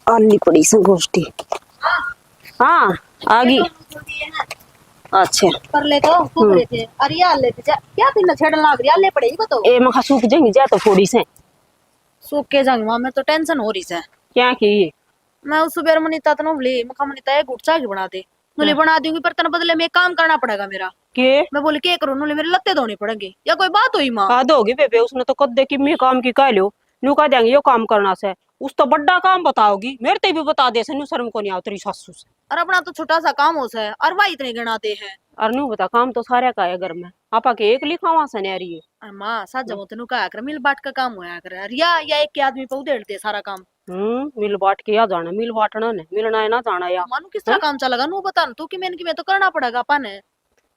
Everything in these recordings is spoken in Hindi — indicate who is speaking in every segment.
Speaker 1: आनी पड़ी संगोष्ठी। हाँ आ गई। अच्छा
Speaker 2: कर ले तो सूख रहे थे। अरे यार लेते जा क्या दिन छेड़न लाग रही ले पड़ेगी को तो
Speaker 1: ए मखा सूख जाएंगी जा तो थोड़ी से
Speaker 2: सूख के जाऊंगी मां मैं तो टेंशन हो रही है।
Speaker 1: क्या की
Speaker 2: मैं उस सुबह मनीता तनो बोली मखा मनीता एक गुटचा की बना दे नुली बना दूंगी पर तन बदले में एक काम करना पड़ेगा मेरा।
Speaker 1: के
Speaker 2: मैं बोली के करूं नुली मेरे लत्ते धोनी पड़ेंगे या कोई बात हुई मां?
Speaker 1: हद होगी बेबे उसने तो कद की मैं काम की कह लो नू कह देंगे यो काम करना से उस तो बड़ा काम बताओगी मेरे ते भी बता दे से नू शर्म को नहीं आओ तेरी सासू से।
Speaker 2: और अपना तो छोटा सा काम हो सा और भाई इतने गिनाते हैं।
Speaker 1: और नू बता काम तो सारे का है घर में आपा के एक लिखा वहां से न्यारी है।
Speaker 2: और मां साथ जब तेनु कहा कर मिल बाट का काम होया कर यार या एक के आदमी पे उधेड़ते सारा काम।
Speaker 1: मिल बाट के या जाना मिल बाटना ने मिलना है ना जाना या
Speaker 2: मानू किस तरह काम चलेगा नू बता तू कि मैं तो करना पड़ेगा अपन है।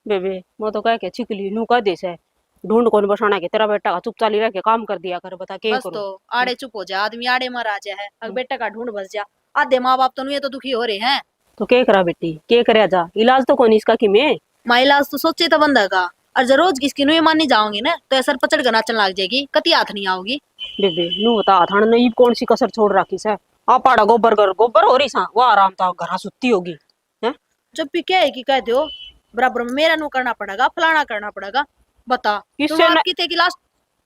Speaker 1: बेबे मैं तो कह के छिकली नू कह दे से ढूंढ कौन बसाना के तेरा बेटा का चुपचाप रह के काम कर दिया कर बता के
Speaker 2: बस
Speaker 1: करूं।
Speaker 2: तो आड़े चुप हो जा आदमी आड़े मरा जा है अगर बेटा का ढूंढ बस जा आधे माँ बाप तो ये तो दुखी हो रहे हैं।
Speaker 1: तो के करा बेटी के करे जा इलाज तो कौन इसका कि मैं
Speaker 2: माँ इलाज तो सोचे तो बंदा का और जब रोज किसकी नुई मानी जाओगी ना तो ऐसा पचड़ कर नाचन लग जाएगी कति हाथ नहीं आओगी।
Speaker 1: बेबे नू बता थाने ने कौन सी कसर छोड़ रखी से आ पाड़ा गोबर कर गोबर हो रही सा वो आराम था घर सुत्ती होगी हैं।
Speaker 2: जब भी क्या है कि कह दो बराबर में मेरा नु करना पड़ेगा फलाना करना पड़ेगा बता तुम
Speaker 1: किससे
Speaker 2: आपकी थे कि लास्ट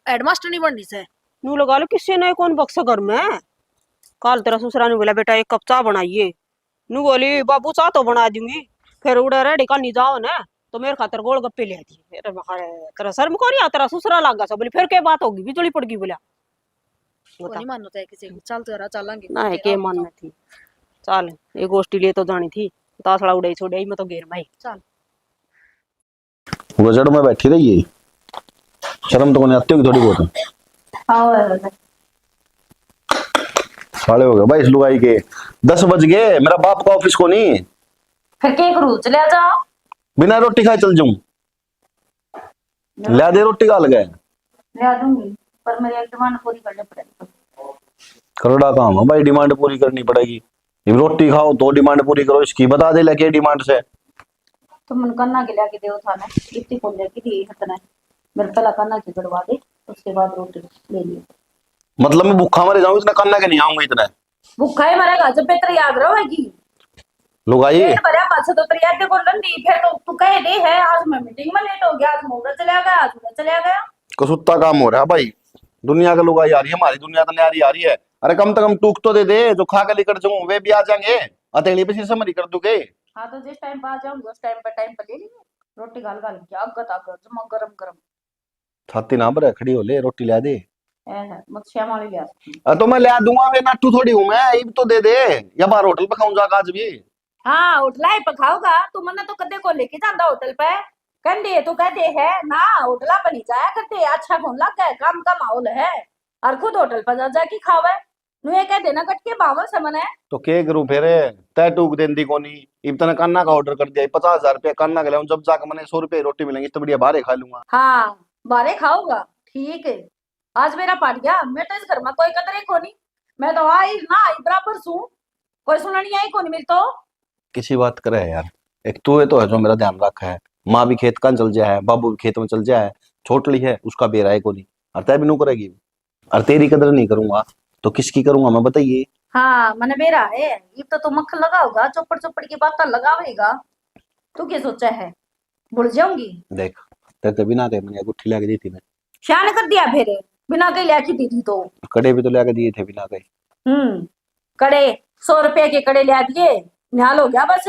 Speaker 2: हेडमास्टर नहीं बननी से
Speaker 1: नू लगा लो किससे नहीं कौन बक्सा घर में कल तेरा ससुरा ने बोला बेटा एक कप चाय बनाइए नू बोली बाबू चाय तो बना दूंगी फिर उड़े रेडी कर नहीं जाओ ना तो मेरे खातर गोल गप्पे ले दी तेरा शर्म को नहीं तेरा ससुरा लागा सा बोली फिर क्या बात होगी बिजली पड़ गई बोला
Speaker 2: वो नहीं मानता है किसी को चल तो चलेंगे
Speaker 1: ना है के मानना थी चल ये गोष्ठी लिए तो जानी थी तासड़ा उड़ाई छोड़ाई मैं तो घेर भाई
Speaker 2: चल
Speaker 3: गजड़ में बैठी रही है शर्म तो नहीं आती होगी थोड़ी बहुत। साढ़े हो गए भाई इस लुगाई के 10 बज गए मेरा बाप का ऑफिस को नहीं
Speaker 4: फिर के करूं चले जाओ
Speaker 3: बिना रोटी खाए चल जाऊं ला दे रोटी खा लगे
Speaker 4: ले दूंगी पर मेरी एक डिमांड पूरी करनी पड़ेगी।
Speaker 3: करोड़ा काम है भाई डिमांड पूरी करनी पड़ेगी रोटी खाओ तो डिमांड पूरी करो इसकी बता दे लगे डिमांड से
Speaker 4: तो मन करना के लेके देव था ना इतनी कौन लेके दी हटना मेरे पहला करना के गड़वा दे उसके बाद रोटी ले लियो।
Speaker 3: मतलब मैं भूखा मर जाऊं इतना करना के नहीं आऊंगा इतना
Speaker 4: भूखा ही मरेगा जब बेहतर याद रहेगी
Speaker 3: लुगाई
Speaker 4: भरा पास तो तैयार दे बोल दी फिर तो तू कह दे है आज मैं मीटिंग में लेट हो गया आज मोड़ा चला गया आज उधर चला गया
Speaker 3: कसुत्ता काम हो रहा है भाई दुनिया का लुगाई आ रही है हमारी दुनिया तो न्यारी आ रही है। अरे कम से कम टूक तो दे दे जो खा के लेकर जाऊं वे भी आ जाएंगे अतेली पे सिर मरी कर दूंगे।
Speaker 4: हाँ तो जिस टाइम पे आ जाऊंगा उस टाइम पे ले लेंगे रोटी गाल गाल क्या अगत जमा गरम गरम
Speaker 3: छाती ना पर खड़ी हो ले रोटी ला दे
Speaker 4: मत श्याम वाली ले
Speaker 3: तो मैं ला दूंगा वे नाटू थोड़ी हूं मैं इब तो दे दे या बाहर होटल पे खाऊं जाकर आज भी।
Speaker 4: हाँ होटल ही पकाओगा तू मन्ना तो कदे को लेके जांदा होटल पे कंडे तो कहते है ना होटला पर नहीं जाया करते अच्छा कौन लग गया काम का माहौल है और खुद होटल पर जा जाके खावे नु ये कह देना कट के बावल समन है
Speaker 3: तो के करूं फिर तय टूक देंदी कोनी इतना कान्ना का ऑर्डर कर दिया 50,000 रुपया कान्ना के ले जब जाकर मैंने 100 रुपये रोटी मिलेंगी तो बढ़िया बाहर खा लूंगा।
Speaker 4: हाँ बारे खाओगा ठीक है आज मेरा पाट गया मैं तो इस घर में कोई कदर ही कोनी मैं तो आई ना आई बराबर सू कोई सुना नहीं आई कोनी मिल तो
Speaker 3: किसी बात करे यार एक तू है तो है जो मेरा ध्यान रखा है माँ भी खेत का चल जाए बाबू भी खेत में चल जाए छोटली है उसका बेरा है कोनी और तय भी नू करेगी और तेरी कदर नहीं करूंगा तो किसकी करूंगा मैं बताइए।
Speaker 4: हाँ मैंने बेरा है ये तो तू मक्खन लगाओगा चौपड़ चौपड़ की बात लगावेगा तू क्या सोचा है भूल जाऊंगी
Speaker 3: देख तेरे तो बिना दे मैंने गुट्ठी लाके दी थी मैं
Speaker 4: शान कर दिया फिर बिना कहीं लेके दी थी तो
Speaker 3: कड़े भी तो लाके दिए थे बिना कहीं
Speaker 4: कड़े 100 रुपए के कड़े ले दिए निहाल हो गया बस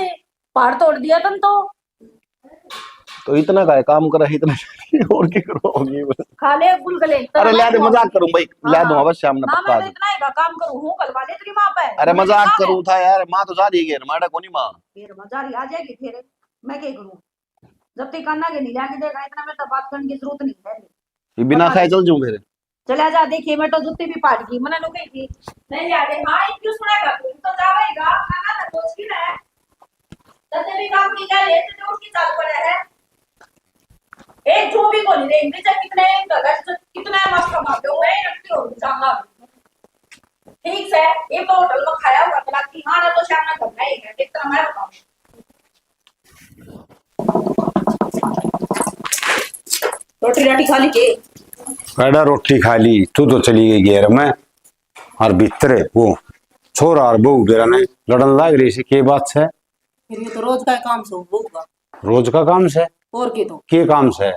Speaker 4: पहाड़ तोड़ दिया तुम
Speaker 3: तो इतना का है काम करा इतना और क्या करोगी
Speaker 4: खा ले गुलगुले
Speaker 3: अरे ले दे मजाक करूं भाई ले दूंगा बस शाम ने
Speaker 4: ना
Speaker 3: पक्का
Speaker 4: मैं तो इतना ही का काम करूं हूं कल वाले तेरी मां पे
Speaker 3: अरे मजाक करूं था यार मां तो शादी है हमारा कोनी मां
Speaker 4: फिर मजाक आ जाएगी फिर मैं क्या करूं जब तक कान्ना के नहीं लाके देगा इतना में तो बात करने की जरूरत नहीं है
Speaker 3: ये बिना खाए चल जाऊं फिर
Speaker 4: चला जा देखिए मैं तो जूती भी पाट गई मना नो गई थी नहीं यार हां क्यों सुनेगा तू तो जावेगा खाना ना सोच की है तते भी काम की जा ले तो उसकी चाल पड़े है एक जो भी को नहीं देंगे चाहे कितने कितना मस्त कमाते हो मैं रखती हूँ जाऊंगा ठीक है ये तो होटल में खाया हुआ तो लगती हाँ ना तो शाम में करना ही है कितना मैं बताऊँ रोटी राटी खा ली के
Speaker 5: कड़ा रोटी खा ली तू तो चली गई घेर में और भीतर वो छोरा और बहू बेरा ने लड़न लाग रही सी के बात से
Speaker 1: फिर ये तो रोज का काम से होगा।
Speaker 5: रोज का काम से
Speaker 1: और के तो
Speaker 5: के काम से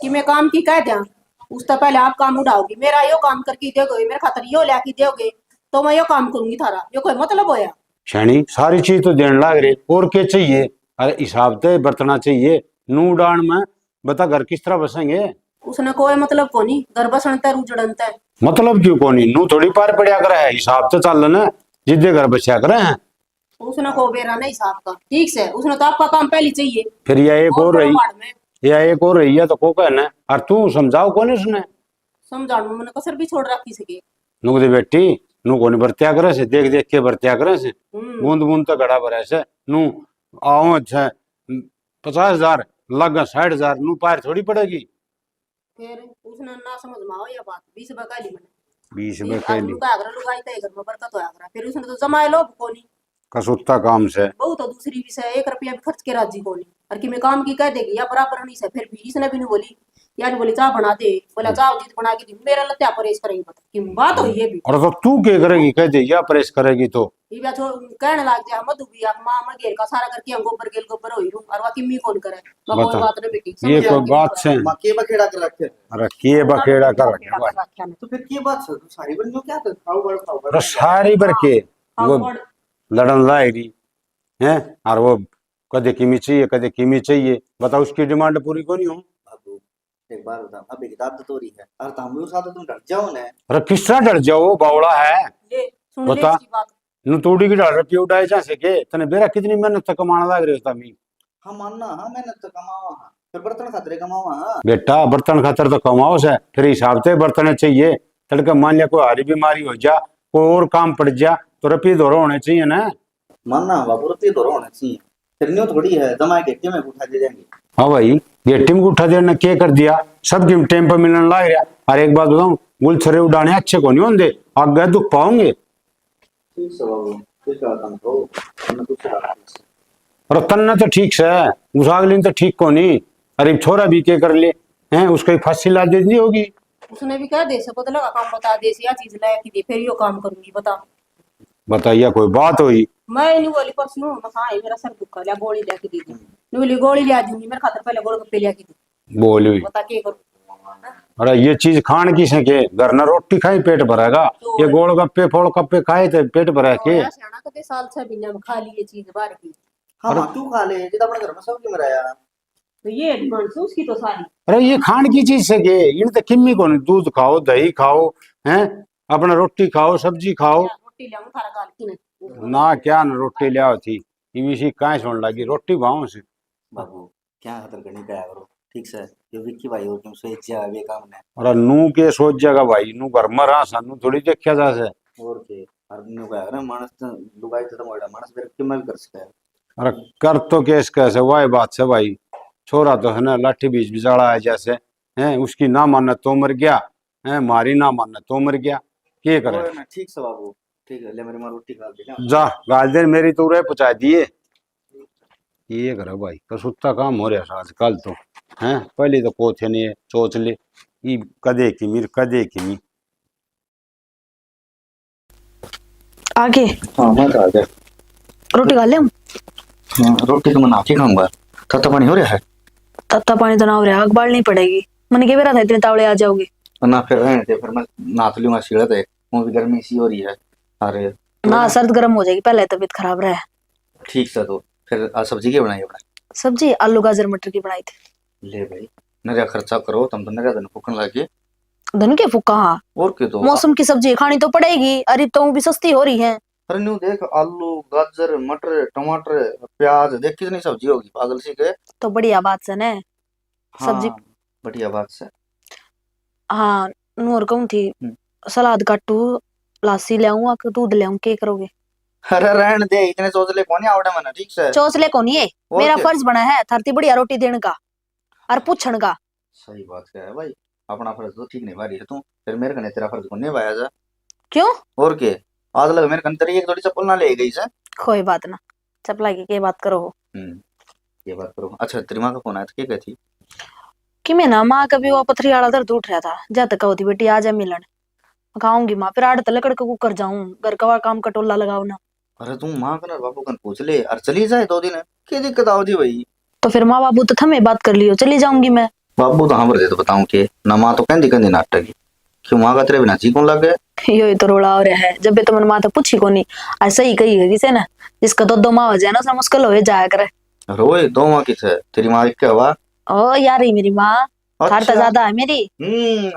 Speaker 1: कि मैं काम की कह दिया उस तो पहले आप काम उड़ाओगी, मेरा यो काम करके दोगे, मेरे खातर यो लाके दोगे तो मैं यो काम करूंगी थारा, यो कोई मतलब होया?
Speaker 5: शैनी सारी चीज तो देने लाग रही और के चाहिए। अरे हिसाब से बरतना चाहिए नू डाण में बता घर किस तरह बसेंगे।
Speaker 1: उसने कोई मतलब को नहीं, घर बसण ते उजड़न ते
Speaker 5: मतलब क्यों कोनी नू थोड़ी पार पड़िया करे है हिसाब से चल न जिद्दे घर बचा करे हैं।
Speaker 1: उसने को बेरा नहीं हिसाब का, ठीक से उसने तो आपका काम पहले चाहिए।
Speaker 5: फिर यह एक और रही
Speaker 1: बाड़ में
Speaker 5: यह एक और रही है तो को कहना और तू समझाओ कौन उसने
Speaker 1: समझाने में मैंने कसर भी छोड़ रखी सके।
Speaker 5: नुक दे बेटी नू कोनी बरत्या करे से देख देख के बरत्या करे से बूंद बूंद तो घड़ा भरे से नू आओ अच्छा 50,000 लगा 60,000 नू पार थोड़ी पड़ेगी।
Speaker 1: फिर उसने ना समझ में आओ या बात 20 बकाली मैंने
Speaker 5: 20 में कहली
Speaker 1: लुका अगर लुगाई ते घर में बरकत होया करा, फिर उसने तो जमाए लो कोनी
Speaker 5: कसुत्ता काम से
Speaker 1: बहु तो दूसरी भी से 1 रुपया भी खर्च के राजी कोनी और कि मैं काम की कह देगी या बराबर नहीं से। फिर भी इसने भी नहीं बोली यार, बोली चाह बना दे, बोला चाह जीत बना के दी, मेरा लत्या परेश करेगी बता कि बात हो ये भी।
Speaker 5: और तो तू क्या करेगी कह दे या प्रेस करेगी तो
Speaker 1: ये भी छोड़ कहने लग जा मधु भी आप मां में घेर का सारा करके हम गोबर गेल गोबर होई रू और वा किम्मी कौन करे मैं कोई
Speaker 5: बता।
Speaker 1: बात नहीं बेटी
Speaker 5: ये कोई बात से
Speaker 6: के बखेड़ा कर रखे हैं।
Speaker 5: अरे के बखेड़ा कर रखे भाई
Speaker 6: तो फिर की बात सर सारी बन जो क्या कर खाओ बड़ खाओ
Speaker 5: अरे सारी भर के वो लड़न लाएगी हैं और वो कदे किमी चाहिए कदे किमी चाहिए बता उसकी डिमांड पूरी को नहीं हो।
Speaker 6: बाबू एक बार बता अब एक किताब तो रही है और तुम भी साथ तुम डर जाओ ना।
Speaker 5: अरे किस तरह डर जाओ बावड़ा है
Speaker 1: ले सुन ले
Speaker 5: बता।
Speaker 1: इसकी बात।
Speaker 5: नु तोड़ी की डाल रखी उड़ाए जा सके तने बेरा कितनी मेहनत से कमाना लग रही होता मी
Speaker 6: हाँ मानना हाँ मेहनत तो कमावा हाँ फिर बर्तन खतरे कमावा हाँ।
Speaker 5: बेटा बर्तन खातर तो कमाओ से फिर हिसाब से बर्तन चाहिए तड़के मान लिया कोई हारी बीमारी हो जा कोई और काम पड़ जा तो रपी दोरो होने चाहिए ना।
Speaker 6: मानना बाबू रत्ती तो होना चाहिए फिर न्यू थोड़ी है जमा के में उठा दे जाएंगे।
Speaker 5: हाँ भाई ये टीम को उठा देना क्या कर दिया सब टीम टाइम पर मिलने लग रहा। और एक बात बताऊं गुलछरे उड़ाने अच्छे को नहीं होंगे आगे दुख पाओगे।
Speaker 6: ठीक है बाबू ठीक है तुम तो मैं कुछ
Speaker 5: और तन्ना तो ठीक से है उस अगले तो ठीक को नहीं। अरे छोरा भी क्या कर ले हैं उसको फांसी ला दे दी होगी।
Speaker 1: उसने भी कह दे सको तो लगा काम बता दे या चीज लाया कि दे फिर यो काम करूंगी बता।
Speaker 5: बताइए कोई बात हुई
Speaker 1: मैं नहीं बोली परसों मैं हाँ मेरा सर दुखा लिया गोली लेके दी थी नहीं बोली गोली लिया दूंगी मेरे खातर पहले गोलगप्पे लिया के दी
Speaker 5: बोली
Speaker 1: बता के करूं।
Speaker 5: अरे ये चीज खान की से के घर ना रोटी खाई पेट भरेगा ये गोलगप्पे फोड़गप्पे खाए थे पेट भरा के।
Speaker 1: सियाना कते साल 6 महीने में खा ली ये चीज बाहर की
Speaker 6: हाँ हाँ तू खा ले जितना अपने घर में सब क्यों मराया।
Speaker 1: तो ये डिमांड से उसकी तो सारी।
Speaker 5: अरे ये खान की चीज से के इन तो किम्मी को नहीं दूध खाओ दही खाओ हैं अपना रोटी खाओ सब्जी खाओ
Speaker 1: रोटी लिया थारा गाल की नहीं
Speaker 5: ना क्या न रोटी लिया थी इसी कहाँ सुन लगी रोटी भाव से।
Speaker 6: बाबू क्या खतर करनी क्या करो ठीक से जो विक्की भाई हो तुम सोच जा वे काम ने
Speaker 5: अरे नू के सोच जाएगा भाई नू घर में रहा सानू थोड़ी देखा जा से।
Speaker 6: और के और न्यू क्या करे मानस तो लुगाई तो मोड़ा मानस फिर किमल कर सकता है।
Speaker 5: अरे कर तो केस कैसे वाह बात से भाई छोरा तो है ना लाठी बीच बिचाड़ा है जैसे हैं उसकी ना मानना तो मर गया है मारी ना मानना तो मर गया क्या करे।
Speaker 6: और ना ठीक से बाबू ठीक है ले मेरी मां रोटी खा दे
Speaker 5: जा गाल देर मेरी तो रे पहुंचा दिए ये करो भाई कसुत्ता काम हो रहा है आजकल तो हैं पहले तो कोथे नहीं सोच ले ये कदे की मीर कदे की मी
Speaker 2: आगे
Speaker 6: हाँ मैं तो आ गया
Speaker 2: रोटी खा ले हम
Speaker 6: रोटी तो मैं नाके खाऊंगा तत्ता पानी हो रहा है
Speaker 2: तत्ता पानी तो ना हो रहा आग बालनी पड़ेगी मैंने कह रहा था इतने तावड़े आ जाओगे
Speaker 6: ना फिर रहने दे फिर मैं नाथ लूंगा सीढ़त है वो भी गर्मी सी हो रही है। अरे
Speaker 2: ना सर्द गर्म हो जाएगी पहले तबीयत खराब रहा है।
Speaker 6: ठीक से तो फिर आज सब्जी क्या बनाई अपने
Speaker 2: सब्जी आलू गाजर मटर की बनाई थी।
Speaker 6: ले भाई नरिया खर्चा करो तुम तो नरिया दिन फूकन लगे
Speaker 2: धन के फुक्का हाँ
Speaker 6: और क्यों तो
Speaker 2: मौसम की सब्जी खानी तो पड़ेगी अरे तो वो भी सस्ती हो रही है।
Speaker 6: अरे न्यू देख आलू गाजर मटर टमाटर प्याज देख कितनी सब्जी होगी पागल सी के।
Speaker 2: तो बढ़िया बात से न सब्जी
Speaker 6: हाँ, बढ़िया बात से
Speaker 2: हाँ नूर कहूँ थी सलाद काटू लासी ले आऊँ आके दूध ले आऊँ के करोगे।
Speaker 6: अरे रहने दे इतने सोच ले कौन आवड़े मना ठीक से
Speaker 2: चौसले को नहीं है
Speaker 6: और
Speaker 2: मेरा
Speaker 6: क्या?
Speaker 2: फर्ज बना है थरती बढ़िया रोटी देने का और पूछण का।
Speaker 6: सही बात क्या है भाई अपना फर्ज तो ठीक नहीं भारी है तू फिर मेरे कने तेरा फर्ज कौन निभाया जा
Speaker 2: क्यों
Speaker 6: और के आज लग मेरे कने तेरी एक थोड़ी चप्पल ना ले गई से।
Speaker 2: कोई बात ना चपला की बात करो हो
Speaker 6: ये बात करो अच्छा तेरी माँ का फोन आया था क्या कहती
Speaker 2: कि मैं ना माँ कभी वो पथरी वाला दर्द उठ रहा था जा तक होती बेटी आ जा मिलन खाऊंगी माँ, फिर आड़ तले कड़के कुकर जाऊं, घर का काम कटोला लगाओ ना।
Speaker 6: अरे तू माँ कन और बाबू कन पूछ ले और चली जाए 2 दिन, क्या दिक्कत आओ जी भाई।
Speaker 2: तो फिर माँ बाबू तो थमे बात कर लियो, चली जाऊंगी मैं।
Speaker 6: बाबू तो हाँ दे तो बताऊं के ना, माँ तो कहती कहती नाटक की, क्यों माँ का तेरे बिना जी कौन लग गया।
Speaker 2: यो ही तो रोड़ा हो रहा है, जब भी तुमने माँ तो पूछी को नहीं। ऐसा ही कही है किसे ना, जिसका दो माँ हो जाए ना उसमें मुश्किल हो जाया करे।
Speaker 6: रोए 2 माँ किस है तेरी माँ, क्या हुआ।
Speaker 2: ओ यार ही मेरी माँ, थार तो
Speaker 6: अच्छा।
Speaker 2: ज्यादा है मेरी।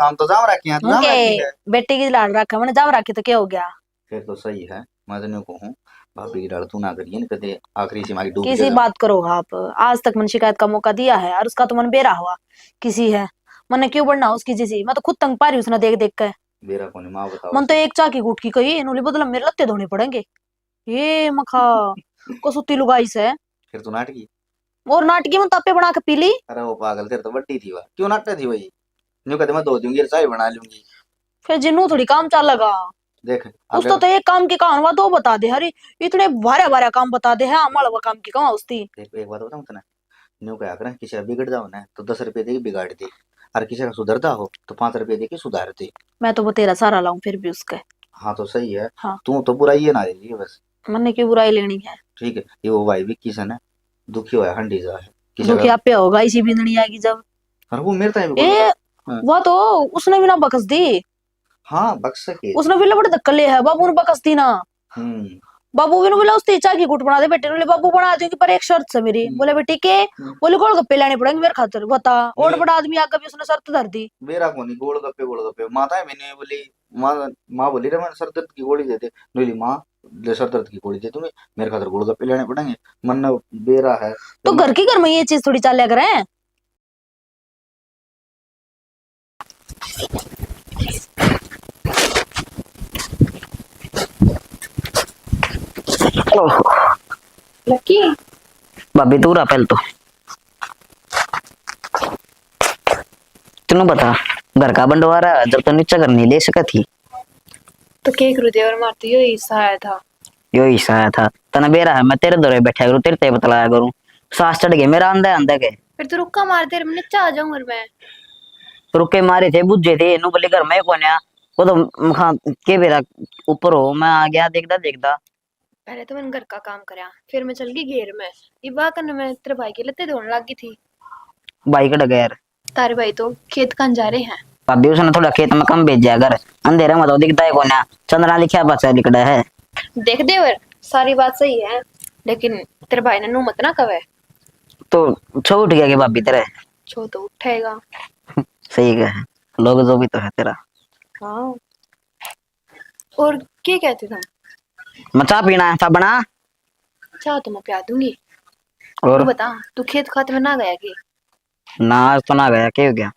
Speaker 6: हम तो जाम रखे हैं, तो जाम
Speaker 2: उनके
Speaker 6: रखी है।
Speaker 2: बेटे की लाड़ रखा मैंने, जाम रखी तो क्या हो गया।
Speaker 6: फिर तो सही है, मैं तो नहीं कहूँ भाभी की लड़ तू ना करिए न कदे, आखिरी सीमा की डूब
Speaker 2: किसी
Speaker 6: जा।
Speaker 2: बात करो आप, आज तक मैंने शिकायत का मौका दिया है और उसका तो मन बेरा हुआ किसी है। मैंने क्यों बढ़ना उसकी जैसी, मैं तो खुद तंग पा रही हूँ उसने देख देख के।
Speaker 6: बेरा कौन माँ बताओ
Speaker 2: मन तो एक चाकी गुट की कही इन्होंने बदला मेरे लत्ते धोने पड़ेंगे। ये मखा कसुती लुगाई से।
Speaker 6: फिर तू नाटकी।
Speaker 2: और नाटकी में तापे बना के पी ली।
Speaker 6: अरे वो पागल, तेरे तो बड्डी थी वह, क्यों नाटक थी वही। यूं कहते मैं धो दूंगी चाय बना लूंगी।
Speaker 2: फिर जिन्नू थोड़ी काम चल लगा।
Speaker 6: देख
Speaker 2: उसको
Speaker 6: अगर
Speaker 2: तो एक काम की कहानी दो बता दे, हरी इतने भारे भारे काम बता दे है, हमारा काम की कहां उसकी।
Speaker 6: एक बात बताऊं तना, न्यू क्या करें, किसी का बिगड़ जाओ ना तो 10 रुपए दे के बिगाड़ दे, और किसी का सुधरता हो तो 5 रुपए दे के सुधार दे।
Speaker 2: मैं तो वो तेरा सारा लाऊं फिर भी उसके।
Speaker 6: हाँ तो सही है।
Speaker 2: हाँ।
Speaker 6: तू तो बुराई है ना रही बस।
Speaker 2: मैंने क्यों बुराई लेनी है।
Speaker 6: ठीक है, ये वो भाई भी किसन है, दुखी होया हंडी जा है किसी
Speaker 2: दुखी
Speaker 6: का।
Speaker 2: आपे होगा इसी बिंदनी आएगी जब।
Speaker 6: और वो मेरे टाइम
Speaker 2: ए
Speaker 6: हाँ।
Speaker 2: वो तो उसने भी ना बकस दी।
Speaker 6: हाँ बख्श सके।
Speaker 2: उसने भी बड़े धक्का ले है, बाबू ने बकस दी ना।
Speaker 6: हम्म।
Speaker 2: बाबू भी ने बोला उस चाय की गुट बना दे बेटे ने, बोले बाबू बना दूंगी पर एक शर्त से मेरी। बोले बेटी के। बोले गोलगप्पे लेने पड़ेंगे मेरे खातिर, बता। और बड़ा आदमी आगे भी उसने शर्त धर दी।
Speaker 6: मेरा को नहीं, गोल गप्पे माता है मैंने बोली। माँ माँ बोली रे मैंने सर दर्द की गोली दे दे, बोली माँ ले सर दर्द की गोली दे दूंगी, मेरे खातर गोल गप्पे लेने पड़ेंगे। मन बेरा है
Speaker 2: तो घर की घर में ये चीज थोड़ी चालिया करें।
Speaker 4: लकी
Speaker 7: भाभी तू रहा पहले तो तेनू बता, घर का बंटवारा जब तो नीचा घर नहीं ले सका थी।
Speaker 4: तो के करू देवर मार तो यही सहाय था।
Speaker 7: यो ही आया था तना बेरा है, मैं तेरे दौरे बैठा करूँ, तेरे ते बतलाया करूँ। सांस चढ़ गए मेरा अंदर अंदर के।
Speaker 4: फिर तू रुक्का मार दे, मैं नीचे आ जाऊं घर में।
Speaker 7: रुके मारे थे बुझे थे नु बोले घर में कौन है। वो तो मखा के बेरा ऊपर हो, मैं आ गया देखदा देखदा।
Speaker 4: पहले तो मैंने घर का काम करा, फिर मैं चल गई घेर में। ये बात करने में तेरे भाई के लत्ते धोने लग गई थी।
Speaker 7: भाई कट गया यार।
Speaker 4: तारे भाई तो खेत कान जा रहे हैं।
Speaker 7: भाभी उसने थोड़ा खेत में कम भेजा घर, अंधेरे में तो दिखता है कौन है। चंद्रा लिखा बच्चा लिखड़ा है।
Speaker 4: देख देवर सारी बात सही है, लेकिन तेरे भाई ने नू मत ना कवे।
Speaker 7: तो छो उठ गया कि भाभी तेरे।
Speaker 4: छो तो उठेगा।
Speaker 7: सही है, लोग जो भी तो है तेरा।
Speaker 4: हाँ। और क्या कहते तुम।
Speaker 7: मैं चाह पीना है, चाह बना।
Speaker 4: चाह तो मैं प्या दूंगी।
Speaker 7: और
Speaker 4: तू बता, तू खेत खात में ना गया कि।
Speaker 7: ना आज तो ना गया, क्या हो गया।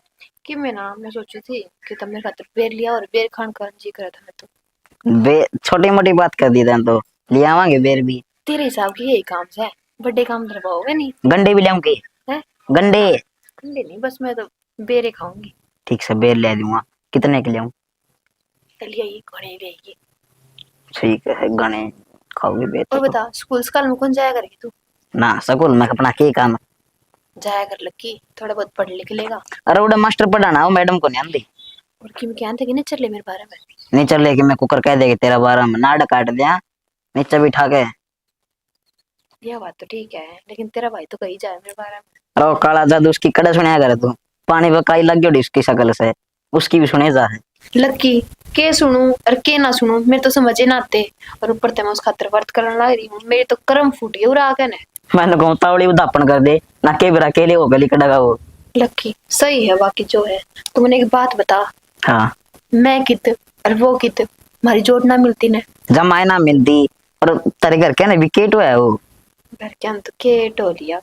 Speaker 4: कि मैं सोची थी कि तुमने खातर बेर लिया और बेर खान का जी करा था मैं तो।
Speaker 7: बे छोटी मोटी बात कर दी था तो ले आवांगे बेर भी।
Speaker 4: तेरे हिसाब की यही काम है, बड़े काम करवाओगे नहीं
Speaker 7: गंडे भी लाऊंगी।
Speaker 4: है।
Speaker 7: गंडे
Speaker 4: ठंडे नहीं, बस मैं तो बेरे खाऊंगी।
Speaker 7: ठीक से बेर ले दूंगा। कितने के लाऊं।
Speaker 4: चलिए ये घने लेगी।
Speaker 7: ठीक है गणे खाओगे बेर
Speaker 4: और
Speaker 7: तो।
Speaker 4: बता, स्कूल स्काल में कौन जाया करेगी तू।
Speaker 7: ना स्कूल में अपना के काम।
Speaker 4: जाया कर लक्की, थोड़ा बहुत पढ़ लिख लेगा।
Speaker 7: अरे उड़ा मास्टर पढ़ाना वो मैडम को नहीं आंदी।
Speaker 4: और कि मैं क्या थे कि नहीं चल ले मेरे बारे में।
Speaker 7: नहीं चल कि मैं कुकर कह देगी तेरा बारह में नाड़ काट दिया नीचे बिठा के।
Speaker 4: यह बात तो ठीक है, लेकिन तेरा भाई तो कही जाए मेरे बारे में।
Speaker 7: अरे वो काला जादू उसकी कड़ा सुनिया करे तू। पानी में काई लग गई उसकी शकल से, उसकी भी सुने जा है।
Speaker 4: लक्की के सुनूं और के ना सुनूं मेरे तो समझे ना आते। और ऊपर ते मैं उस खातर वर्त करने लग रही हूँ, मेरे तो कर्म फूट गए उड़ा के ने।
Speaker 7: मैंने कहूँ तावड़ी उदापन कर दे ना के बिरा के लिए हो गली कड़गा वो।
Speaker 4: लक्की सही है, बाकी जो है तुमने एक बात बता।
Speaker 7: हाँ
Speaker 4: मैं कित और वो कित हमारी जोड़ ना मिलती ने।
Speaker 7: जमाए ना मिलती और तेरे घर के ना विकेट है वो।
Speaker 4: घर के हम तो के टो लिया,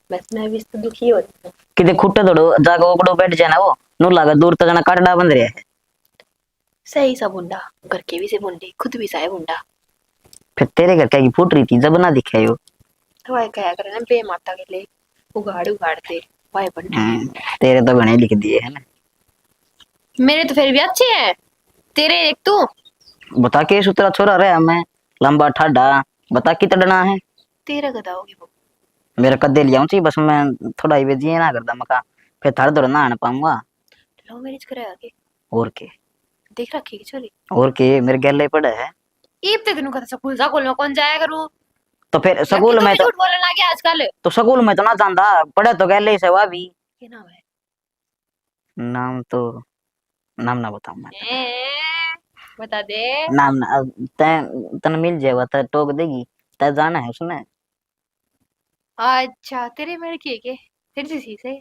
Speaker 4: बस मैं भी तो दुखी हो रही हूँ।
Speaker 7: किते खुट्टे तोड़ो जाके ओकड़ो बैठ जाए ना वो नू लगा दूर तक ना काटड़ा बंद रहा है।
Speaker 4: सही सा बुंडा, घर के भी से बुंडे खुद भी सा बुंडा।
Speaker 7: फिर तेरे घर क्या की फूट रही थी जब ना दिखे वो।
Speaker 4: हवाई कहा करे ना बे माता के लिए उगाड़ उगाड़ दे वाई बंडे।
Speaker 7: तेरे तो घने लिख दिए है ना।
Speaker 4: मेरे तो फिर भी अच्छे हैं, तेरे एक तू।
Speaker 7: बता के सुतरा छोरा रहा मैं लंबा ठाडा, बता कितना डना है।
Speaker 4: तेरा गधा होगी वो।
Speaker 7: मेरा कदे लिया चाहिए बस मैं थोड़ा ही बेजिए ना करता मका, फिर थार दौड़ ना आना पाऊंगा।
Speaker 4: लव मैरिज कराया के।
Speaker 7: और के
Speaker 4: देख रखी है चोरी।
Speaker 7: और के मेरे गले पड़े है।
Speaker 4: ईब ते तेनू कहता स्कूल स्कूल में कौन जाया करू।
Speaker 7: तो फिर स्कूल में तो
Speaker 4: झूठ बोलने लगे आजकल।
Speaker 7: तो स्कूल में तो ना जानता, पढ़े तो गले से हुआ भी।
Speaker 4: क्या नाम है?
Speaker 7: नाम तो नाम ना बताऊं मैं।
Speaker 4: बता दे।
Speaker 7: नाम ना तन मिल जाएगा तो टोक देगी। तय जाना है उसने।
Speaker 4: अच्छा तेरी मेरे की है के फिर सी से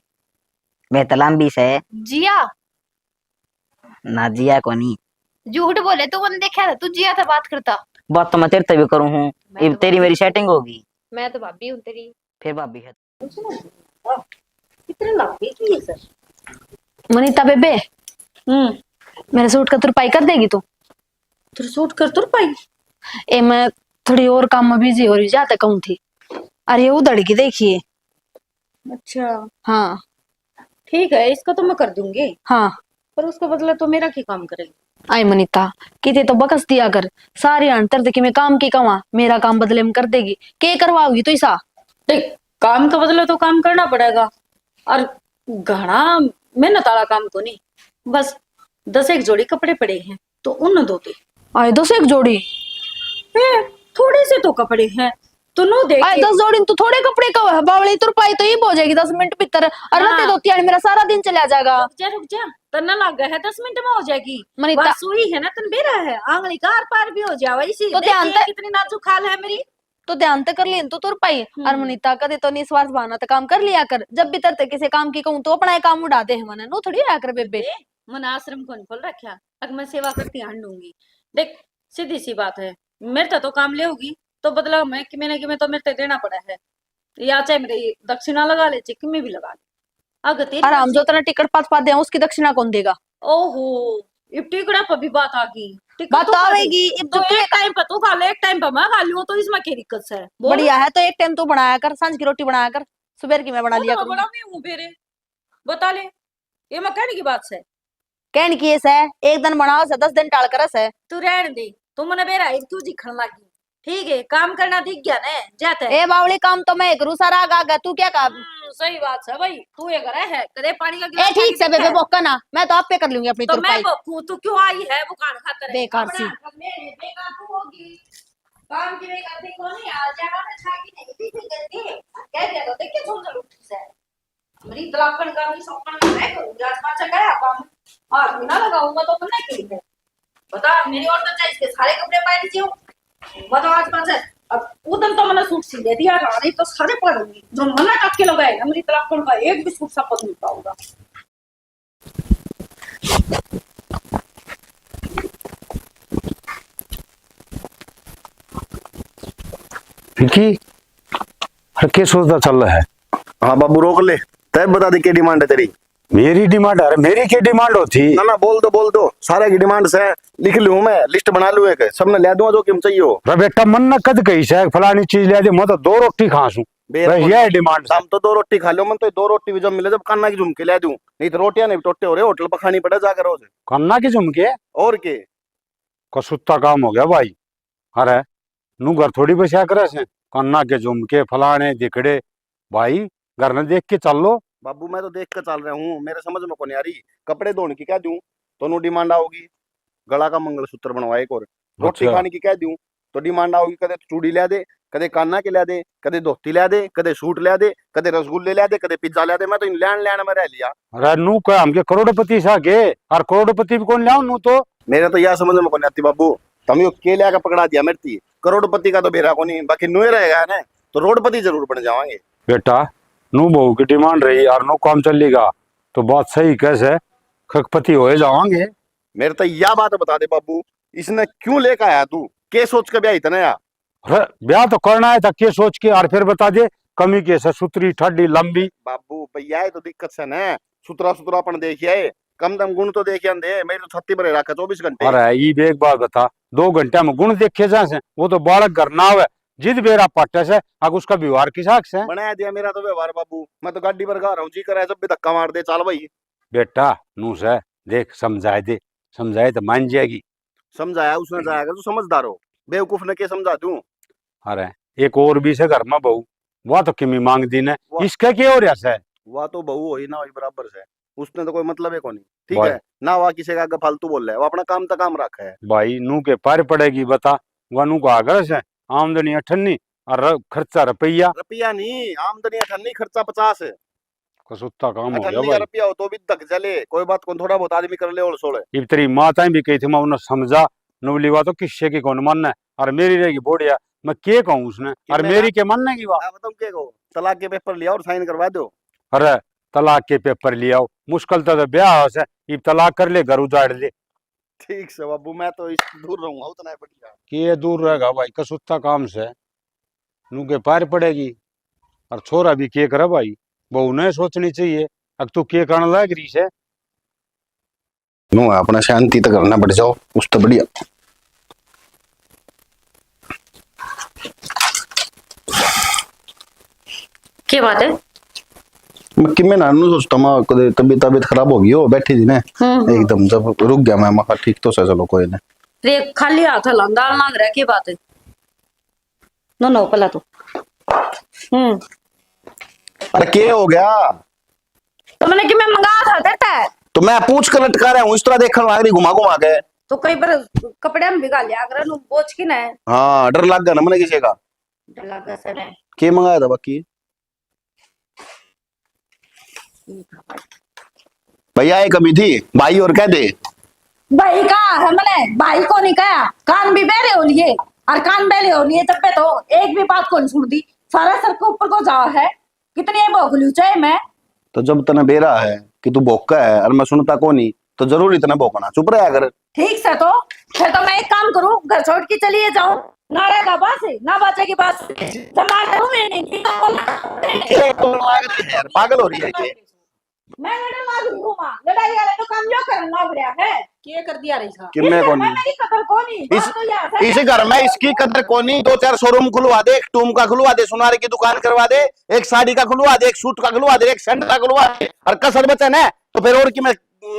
Speaker 7: मैं तो लंबी से
Speaker 4: जिया।
Speaker 7: ना जिया को नहीं।
Speaker 4: झूठ बोले तू मैंने देखा था, तू जिया था बात करता।
Speaker 7: बात तो मैं तेरे से भी करूं हूँ।
Speaker 4: मैं तो
Speaker 7: तेरी मेरी सेटिंग होगी।
Speaker 4: मैं तो भाभी हूँ तेरी।
Speaker 7: फिर भाभी है।
Speaker 1: कितने लंबी की है सर।
Speaker 2: मनीता बेबे, मेरे सूट का तुरपाई कर देगी तू?
Speaker 1: तेरे सूट कर तुर पाई।
Speaker 2: ए मैं थोड़ी और काम में बिजी हो रही जाते कहूँ थी। अरे उधड़ की देखिए।
Speaker 1: अच्छा
Speaker 2: हाँ
Speaker 1: ठीक है, इसका तो मैं कर दूंगी,
Speaker 2: हाँ।
Speaker 1: पर उसका बदला तो मेरा की काम करेगी।
Speaker 2: आई मनीता, किते तो बकस दिया कर। सारी अंतर देखी मैं काम की कमा, मेरा काम बदले में कर देगी। के करवाओगी तो ऐसा?
Speaker 1: देख, काम का बदला तो काम करना पड़ेगा, और घना मेहनत वाला काम तो नहीं। बस 10 एक जोड़ी कपड़े पड़े हैं तो उन दो दे।
Speaker 2: आए 10 एक जोड़ी?
Speaker 1: थोड़े से तो कपड़े हैं तो नो देख
Speaker 2: आए 10 जोड़ी तो थोड़े कपड़े का है बावली। तुरपाई तो ये हो जाएगी 10 मिनट भीतर। अरे
Speaker 1: हाँ।
Speaker 2: रत्ते धोती आने मेरा सारा दिन चला जाएगा।
Speaker 1: रुक जा तन्ना लग गया है, 10 मिनट में हो जाएगी।
Speaker 2: मनीता
Speaker 1: बस सुई है ना, तन बेरा है, आंगली का आर पार भी हो जावा। इसी
Speaker 2: तो ध्यान
Speaker 1: देखिए
Speaker 2: से-
Speaker 1: कितनी नाजुक हाल है मेरी।
Speaker 2: तो ध्यान तो कर ली तो तुरपाई। और मनीता कदे तो निस्वार्थ भावना तो काम कर लिया कर। जब भी तरते किसी काम की कहूँ तो अपना काम उड़ा दे मने नो थोड़ी आया कर बेबे।
Speaker 1: मन आश्रम को नहीं खोल रखा, अगर मैं सेवा करती हां लूंगी। देख सीधी सी बात है, मेरे तो काम ले होगी तो बदला मैं कि मैंने कि मैं तो मेरे ते देना पड़ा है। या चाहे मेरी दक्षिणा लगा ले, चाहे किमें भी लगा ले। अगर तेरी
Speaker 2: और हम जो तरह टिकट पात पाते हैं उसकी दक्षिणा कौन देगा?
Speaker 1: ओहो, इब टिकड़ा पर भी बात आ गई। टिकट
Speaker 2: बात
Speaker 1: तो
Speaker 2: तो
Speaker 1: खा
Speaker 2: आवेगी,
Speaker 1: दे।
Speaker 2: इब
Speaker 1: तो
Speaker 2: जो
Speaker 1: एक टाइम पर तू खा ले, एक टाइम पर मैं खा लूं, तो इसमें क्या दिक्कत है? बोल।
Speaker 2: बढ़िया है तो एक टाइम तू बनाया कर, सांझ की रोटी बनाया कर, सुबह की मैं बना
Speaker 1: वो
Speaker 2: लिया
Speaker 1: तो मैं
Speaker 2: करूंगी।
Speaker 1: बड़ा भी हूँ फेरे, बता ले, ये मैं कहने की बात है।
Speaker 2: कहन की है एक दिन बनाओ से 10 दिन टाल करस है।
Speaker 1: तू रहने दे, तू मने बेरा है, तू जिखण लागी। ठीक है, काम करना दिख गया ना, जाता है।
Speaker 2: ए बावली काम तो मैं करूँ सारा आगा तू क्या काम?
Speaker 1: सही बात है भाई, तू ये करे है, कदे पानी का
Speaker 2: ए
Speaker 1: गिलास
Speaker 2: ठीक से
Speaker 1: आके
Speaker 2: बेबे
Speaker 1: देखा है?
Speaker 2: बोका ना, मैं तो आप पे कर लूंगी अपनी
Speaker 1: तो मैं
Speaker 2: तुरपाई।
Speaker 1: बकू, तू क्यों आई है वो खान खातर है?
Speaker 2: बेकार
Speaker 1: अपना
Speaker 2: सी।
Speaker 1: बेकार तू होगी। काम की बेकार थी कौन है? आ जाना ना छाकी नहीं थी करके कह दिया तो देख के सुन चल उठी से मेरी तलाकन का भी सौकन मैं करूंगी। आज पाँच गया काम और बिना लगाऊंगा तो बनना के लिए बता। मेरी और तो चाहिए इसके सारे कपड़े पाए लीजिए, बता आज पाँच है। अब उधर तो मैंने सूट सी दे दिया, रानी तो सारे पड़ूंगी जो मना काट के लगाए ना। मेरी तलाकन का एक भी सूट सपत नहीं पाऊंगा।
Speaker 5: विकी, अरे क्या सोचता चल रहा है?
Speaker 3: हाँ बाबू रोक ले, तय बता दे क्या डिमांड है तेरी।
Speaker 5: मेरी डिमांड? अरे मेरी क्या डिमांड होती?
Speaker 3: ना ना बोल दो सारे की डिमांड से लिख लूं, मैं लिस्ट बना लूं, एक सबने ले दूंगा जो किम चाहिए हो।
Speaker 5: अरे बेटा मन न कद कही से फलानी चीज ले दे, मैं तो 2 रोटी खासूं। ये डिमांड
Speaker 3: शाम तो 2 रोटी खा लो, मन तो 2 रोटी भी जब मिले जब कान्ना की झुमके ले दूं, नहीं तो रोटियां नहीं टोटे हो रहे, होटल पर खानी पड़े जाकर रोज।
Speaker 5: कन्ना की झुमके
Speaker 3: और के
Speaker 5: कसुत्ता काम हो गया भाई। अरे नू घर थोड़ी बसा करे से कन्ना के झुमके फलाने दिखड़े भाई, घर ने देख के चल लो।
Speaker 3: बाबू मैं तो देख कर चल रहा हूँ, मेरे समझ में कौन आ रही। कपड़े धोने की क्या दूं तो नो डिमांड आओगी, गला का मंगलसूत्र बनवाए एक और। रोटी
Speaker 5: अच्छा।
Speaker 3: खाने की क्या दूं तो डिमांड आओगी, कदे चूड़ी ले दे, कदे कान्ना के ले दे, कदे धोती ले दे, कदे सूट ले दे, कदे रसगुल्ले ले दे, कदे पिज्जा ले दे। मैं तो इन लैंड में रह लिया।
Speaker 5: अरे नू क्या हमके करोड़पति सा गे, और करोड़पति भी कौन लाऊं नू तो।
Speaker 3: मेरे तो यह समझ में कौन आती बाबू, तुम के लिया का पकड़ा दिया मेरे थी। करोड़पति का तो बेरा को नहीं, बाकी नुए रहेगा ना तो रोडपति जरूर बन जावांगे।
Speaker 5: बेटा नू बहू की डिमांड रही और नो काम चलेगा तो बात सही कैसे खकपति हो जावांगे।
Speaker 3: मेरे तो यह बात बता दे बाबू, इसने क्यों लेकर आया तू, के सोच के ब्याह इतना या?
Speaker 5: अरे ब्याह तो करना है था के सोच के, और फिर बता दे कमी कैसे सुतरी ठड्डी लंबी।
Speaker 3: बाबू भैया है तो दिक्कत से न सुतरा सुतरापन देखिए, कम दम गुण तो देखिए दे। मेरी तो छत्ती भरे रखा 24 घंटे।
Speaker 5: अरे ये एक बात बता, 2 घंटे में गुण देखे जाए वो तो बालक घर ना है जिद बेरा पट्टे से अगर उसका व्यवहार किस हक से
Speaker 3: बनाया दिया मेरा तो व्यवहार बाबू। मैं तो गाड़ी पर गा रहा हूँ, जी कर जब भी धक्का मार दे चाल भाई।
Speaker 5: बेटा नू से देख समझाए दे, समझाए तो मान जाएगी।
Speaker 3: समझाया उसने जाएगा तो समझदार हो, बेवकूफ ने के समझा दूं।
Speaker 5: अरे एक और भी से घर में बहू, वह तो किमी मांग दी ने, इसके क्या हो रहा है?
Speaker 3: वह तो बहू हो ही ना हो बराबर से। उसने तो कोई मतलब है को नहीं, ठीक
Speaker 5: भाई।
Speaker 3: है ना, वह किसी का आगे फालतू बोल रहा है, वो अपना काम तक काम रखा है।
Speaker 5: भाई नू के पार पड़ेगी बता, वनू को आगरस है, आमदनी 98 और खर्चा रुपया।
Speaker 3: रुपया नहीं, आमदनी 98, खर्चा 50 है।
Speaker 5: कसुत्ता काम हो गया
Speaker 3: 98 का
Speaker 5: भाई।
Speaker 3: रुपया हो तो भी तक चले, कोई बात कौन, थोड़ा बहुत आदमी कर ले और सोले।
Speaker 5: इब तेरी माताएं भी कही थी, मैं उन्हें समझा, नवली बात तो किस्से की कौन मानना है, और मेरी रहेगी बोड़िया, मैं के कहूँ उसने, और
Speaker 3: मैं
Speaker 5: मेरी के मानने की बात।
Speaker 3: आप बताओ क्या कहो, तलाक के पेपर लिया और साइन करवा दो।
Speaker 5: अरे तलाक के पेपर लिया हो, मुश्किल तो ब्याह से, इब तलाक कर ले, घर उजाड़ ले।
Speaker 3: ठीक से बाबू, मैं तो दूर रहूंगा उतना है बढ़िया।
Speaker 5: कि ये दूर रहेगा भाई कसुत्ता काम से, नू के पार पड़ेगी। और छोरा भी के करे भाई, बहू ने सोचनी चाहिए, अब तू के करने लग रही से।
Speaker 3: नो अपना शांति तो करना पड़ जाओ, उस तो बढ़िया।
Speaker 7: क्या बात है?
Speaker 3: मैं कि मैं नानू सोचता मैं कदे तबीयत खराब हो गई हो, बैठी थी ना एकदम, जब रुक गया मैं मखा ठीक तो से, चलो कोई ना।
Speaker 7: रे खाली हाथ दाल मांग रहा है, की बात है? नो नो पला तो
Speaker 3: अरे क्या हो गया?
Speaker 7: तो मैंने कि मैं मंगा था देता है,
Speaker 3: तो मैं पूछ कर लटका रहा हूँ, इस तरह देखने लग रही घुमा घुमा के।
Speaker 7: तो कई बार कपड़े में भिगा लिया अगर नु बोझ की ना है।
Speaker 3: हाँ डर लग गया ना मैंने किसी का।
Speaker 7: डर लगा सर है।
Speaker 3: क्या मंगाया था बाकी? भैया एक कमी थी भाई, और कह दे।
Speaker 4: भाई कहा है, मैंने भाई को नहीं कहा, कान भी बहरे हो लिए और कान बहरे हो लिए, तब पे तो एक भी बात को नहीं सुनती, सारा सर को ऊपर को जाओ है, कितनी भोगलू चाहे मैं।
Speaker 3: तो जब तना बेरा है कि तू भोका है और मैं सुनता को नहीं, तो जरूर इतना भोकना, चुप रहा कर।
Speaker 4: ठीक से तो फिर तो मैं एक काम करूं, घर छोड़ के चलिए जाऊं, ना रहेगा बात है ना बचे की बात, जमा करूं
Speaker 3: यार पागल हो रही है ये।
Speaker 4: मैं लड़न लाग रही हूं, मां लड़ाई वाले तो काम यो करन लाग रहा है,
Speaker 1: के कर दिया रही था?
Speaker 3: कि मैं को
Speaker 4: मैं
Speaker 3: नहीं,
Speaker 4: मेरी कदर को नहीं, बात तो यह है।
Speaker 3: इस घर में इसकी कदर को नहीं। 2-4 शोरूम खुलवा दे, एक टूम का खुलवा दे, सुनार की दुकान करवा दे, एक साड़ी का खुलवा दे, एक सूट का खुलवा दे, एक सेंट का खुलवा दे, और कसर बचे ना तो फिर और की मैं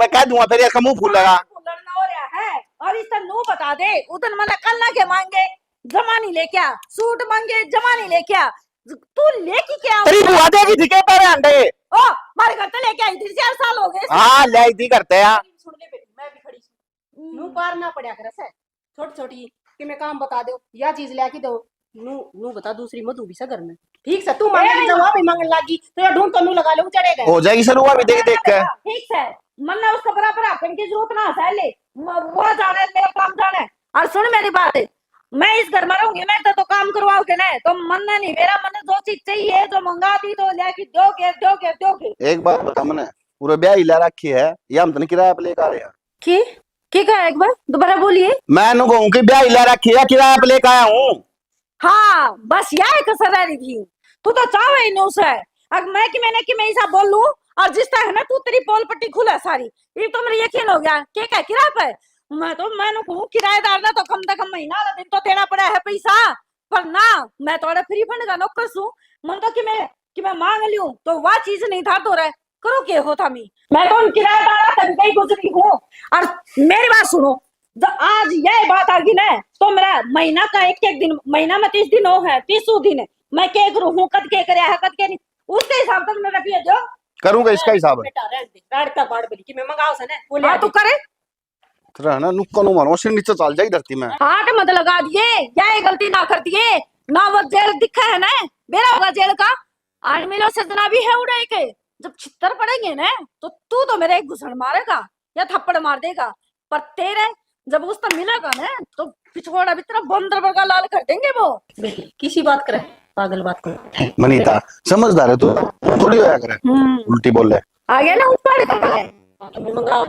Speaker 3: कह दूंगा, फिर इसका मुंह फूलेगा।
Speaker 4: लड़ना हो रहा है और इस तरह नू बता दे, उधर मैंने कल ना के मांगे जमा नहीं लेके आ, सूट मांगे जमा नहीं लेके आ, तू लेके क्या
Speaker 3: तेरी बुआ देगी ठीक है पैरे अंडे।
Speaker 4: ओ मारे घर तो लेके आई थी, 4 साल हो गए।
Speaker 3: हाँ ले थी करते हैं।
Speaker 1: सुन ले बेटी, मैं भी खड़ी हूं, नू पार ना पड़ा कर से छोटी छोटी कि मैं काम बता दो या चीज लेके दो, नू नू बता दूसरी मधु भी घर में। ठीक से तू मांगे जवाब ही मांगने लगी तो या ढूंढ कर नू लगा ले, चढ़ेगा
Speaker 3: हो जाएगी सर, हुआ भी देख देख के।
Speaker 4: ठीक है, मन ने उसका बराबर आपन की जरूरत ना है, ले वो जाना है, मेरा काम जाना है। और सुन मेरी बात है, मैं इस घर में रहूंगी, मैं तो काम करवाओगे ना, तो मन नहीं, मेरा मन जो चीज चाहिए तो मंगाती तो लेके दोगे।
Speaker 3: एक बात बता, मैंने पूरा ब्याह हिला रखी है या हम तो किराया पे लेकर आ रहे हैं?
Speaker 4: की कहा, एक बार दोबारा बोलिए।
Speaker 3: मैं नु कहूं कि ब्याह हिला रखी है, किराया पे लेकर आया हूँ।
Speaker 4: हाँ बस यह कसर रही थी, तू तो चाहे नहीं उसे, अब मैं कि मैं ऐसा बोल लूं और जिस तरह है ना तू, तेरी पोल पट्टी खुला सारी, ये तो मेरे यकीन हो गया कि क्या किराए पे। मैं कहूँ किराएदार ना तो कम से कम महीना का दिन तो देना पड़ा है पैसा, पर ना मैं तो फ्री फंड का नौकर हूँ, मन तो कि मैं मांग लूं तो वह चीज नहीं था, तो रहे करो के होता मैं तो किराएदार तभी कहीं गुजरी हूँ। और मेरी बात सुनो, जब आज यह बात आ गई ना तो मेरा महीना का एक दिन, महीना में 30 दिन हो है, 30 दिन है, मैं क्या करूँ, कद के करे है कद के नहीं, उसके हिसाब से मेरा रुपया दो,
Speaker 3: करूंगा इसका हिसाब है।
Speaker 1: बेटा रहने दे, राड़ता बाड़ बोली कि मैं मंगाओ से ना बोले
Speaker 4: हाँ तू करे,
Speaker 3: तेरा ना नुक्का नु मारो, सिर नीचे चल जाएगी धरती में।
Speaker 4: हाथ मत लगा दिए, यह गलती ना कर दिए ना, वो जेल दिखा है ना, बेरा होगा जेल का। आज मिलो सजना भी है उड़े के, जब छितर पड़ेंगे ना तो तू तो मेरे एक घुसड़ मारेगा या थप्पड़ मार देगा, पर तेरे जब उस पर मिलेगा ना तो पिछवाड़ा भी तेरा बंदर वर्गा लाल कर देंगे वो।
Speaker 1: बेटी किसी बात करे, पागल बात करे।
Speaker 3: मनीता समझदार है तू, थोड़ी होया करे उल्टी बोले।
Speaker 4: आ गया ना ऊपर
Speaker 1: मंगाओ,